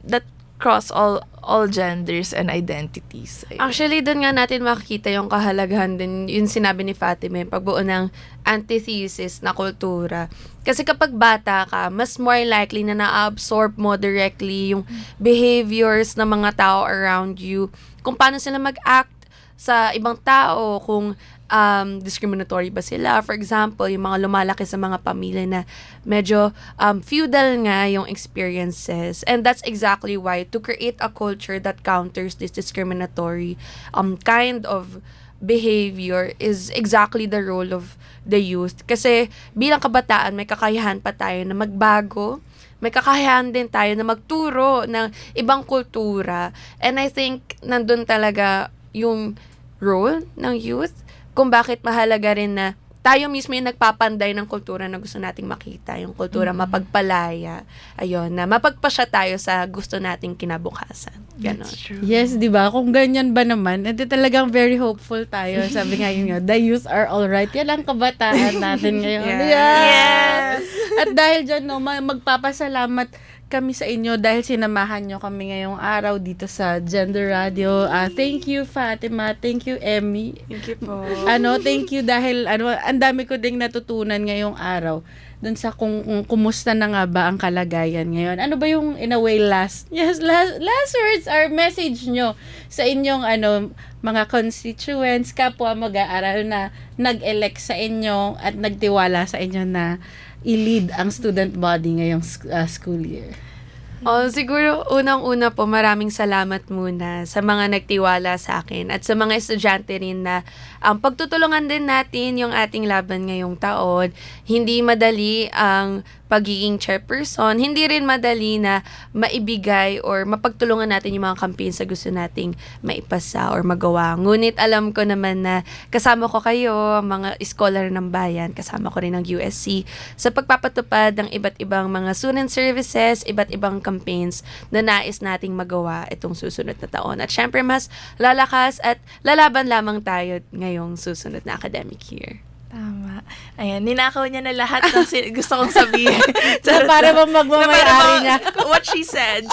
that cross all genders and identities. Actually, doon nga natin makikita yung kahalagahan din, yung sinabi ni Fatima, yung pagbuo ng antithesis na kultura. Kasi kapag bata ka, mas more likely na na-absorb mo directly yung behaviors ng mga tao around you, kung paano sila mag-act sa ibang tao, kung discriminatory ba sila. For example, yung mga lumalaki sa mga pamilya na medyo feudal nga yung experiences. And that's exactly why, to create a culture that counters this discriminatory kind of behavior is exactly the role of the youth. Kasi bilang kabataan, may kakayahan pa tayo na magbago, may kakayahan din tayo na magturo ng ibang kultura. And I think nandun talaga yung role ng youth, kung bakit mahalaga rin na tayo mismo yung nagpapanday ng kultura na gusto nating makita, yung kultura mapagpalaya, ayun, na mapagpasya tayo sa gusto nating kinabukasan. Ganon. Yes, di ba? Kung ganyan ba naman, edi talagang very hopeful tayo. Sabi nga yun, the youth are alright. Yan ang kabataan natin ngayon. Yes! At dahil dyan, no, magpapasalamat kami sa inyo dahil sinamahan nyo kami ngayong araw dito sa Gender Radio. Thank you, Fatima. Thank you, Emmy. Thank you po. Thank you dahil ang dami ko ding natutunan ngayong araw dun sa kung kumusta na nga ba ang kalagayan ngayon. Ano ba yung in a way last words or message nyo sa inyong mga constituents, kapwa mag-aaral na nag-elect sa inyo at nagtiwala sa inyo na i-lead ang student body ngayong school year? Siguro unang-una po, maraming salamat muna sa mga nagtiwala sa akin at sa mga estudyante rin na pagtutulungan din natin yung ating laban ngayong taon. Hindi madali ang pagiging chairperson, hindi rin madali na maibigay or mapagtulungan natin yung mga campaign sa gusto nating maipasa or magawa. Ngunit alam ko naman na kasama ko kayo, mga scholar ng bayan, kasama ko rin ng USC, sa pagpapatupad ng iba't ibang mga student services, iba't ibang campaigns na nais nating magawa itong susunod na taon. At syempre, mas lalakas at lalaban lamang tayo ngayong susunod na academic year. Tama. Ayan, ninakaw niya na lahat ng gusto kong sabihin. Para ba magmamayari niya? What she said.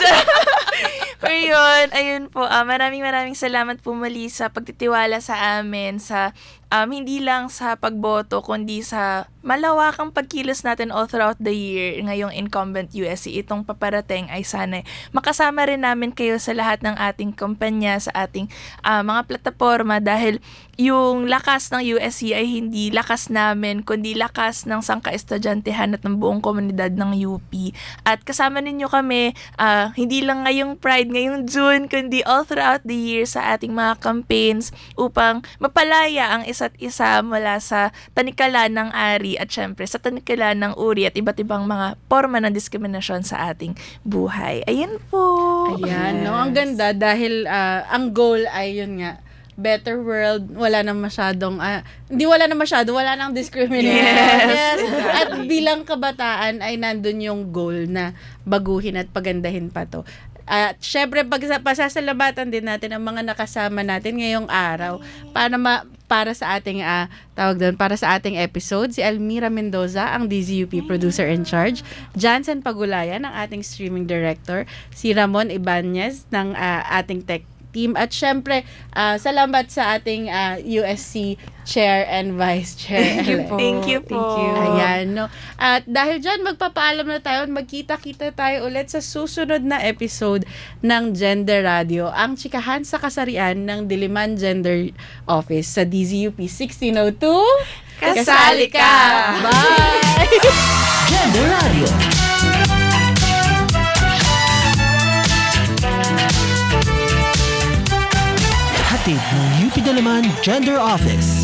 Pero yun, ayun po, maraming salamat po muli sa pagtitiwala sa amin, sa hindi lang sa pagboto, kundi sa malawakang pagkilos natin all throughout the year ngayong incumbent USC. Itong paparating ay sana makasama rin namin kayo sa lahat ng ating kumpanya, sa ating mga plataforma, dahil yung lakas ng USC ay hindi lakas namin, kundi lakas ng sangka-estudyantehan at ng buong komunidad ng UP. At kasama ninyo kami, hindi lang ngayong Pride, ngayong June, kundi all throughout the year sa ating mga campaigns upang mapalaya ang isa't isa mula sa tanikalan ng ari at syempre sa tanikalan ng uri at iba't ibang mga forma ng diskriminasyon sa ating buhay. Ayan po. Ayan, no? Ang ganda dahil ang goal ay yun nga, better world, wala nang discrimination. Yes. At bilang kabataan ay nandun yung goal na baguhin at pagandahin pa to. At syempre, pasasalamatan din natin ang mga nakasama natin ngayong araw para sa ating para sa ating episode, si Almira Mendoza, ang DZUP producer in charge, Jansen Pagulayan, ang ating streaming director, si Ramon Ibanez ng ating tech team, at syempre salamat sa ating USC Chair and Vice Chair. Thank you po. Ayan, no. At dahil dyan, magpapaalam na tayo, magkita-kita tayo ulit sa susunod na episode ng Gender Radio, ang chikahan sa kasarian ng Diliman Gender Office sa DZUP 1602. Kasali ka! Bye! Gender Radio. Hatid ng UP Dalaman Gender Office.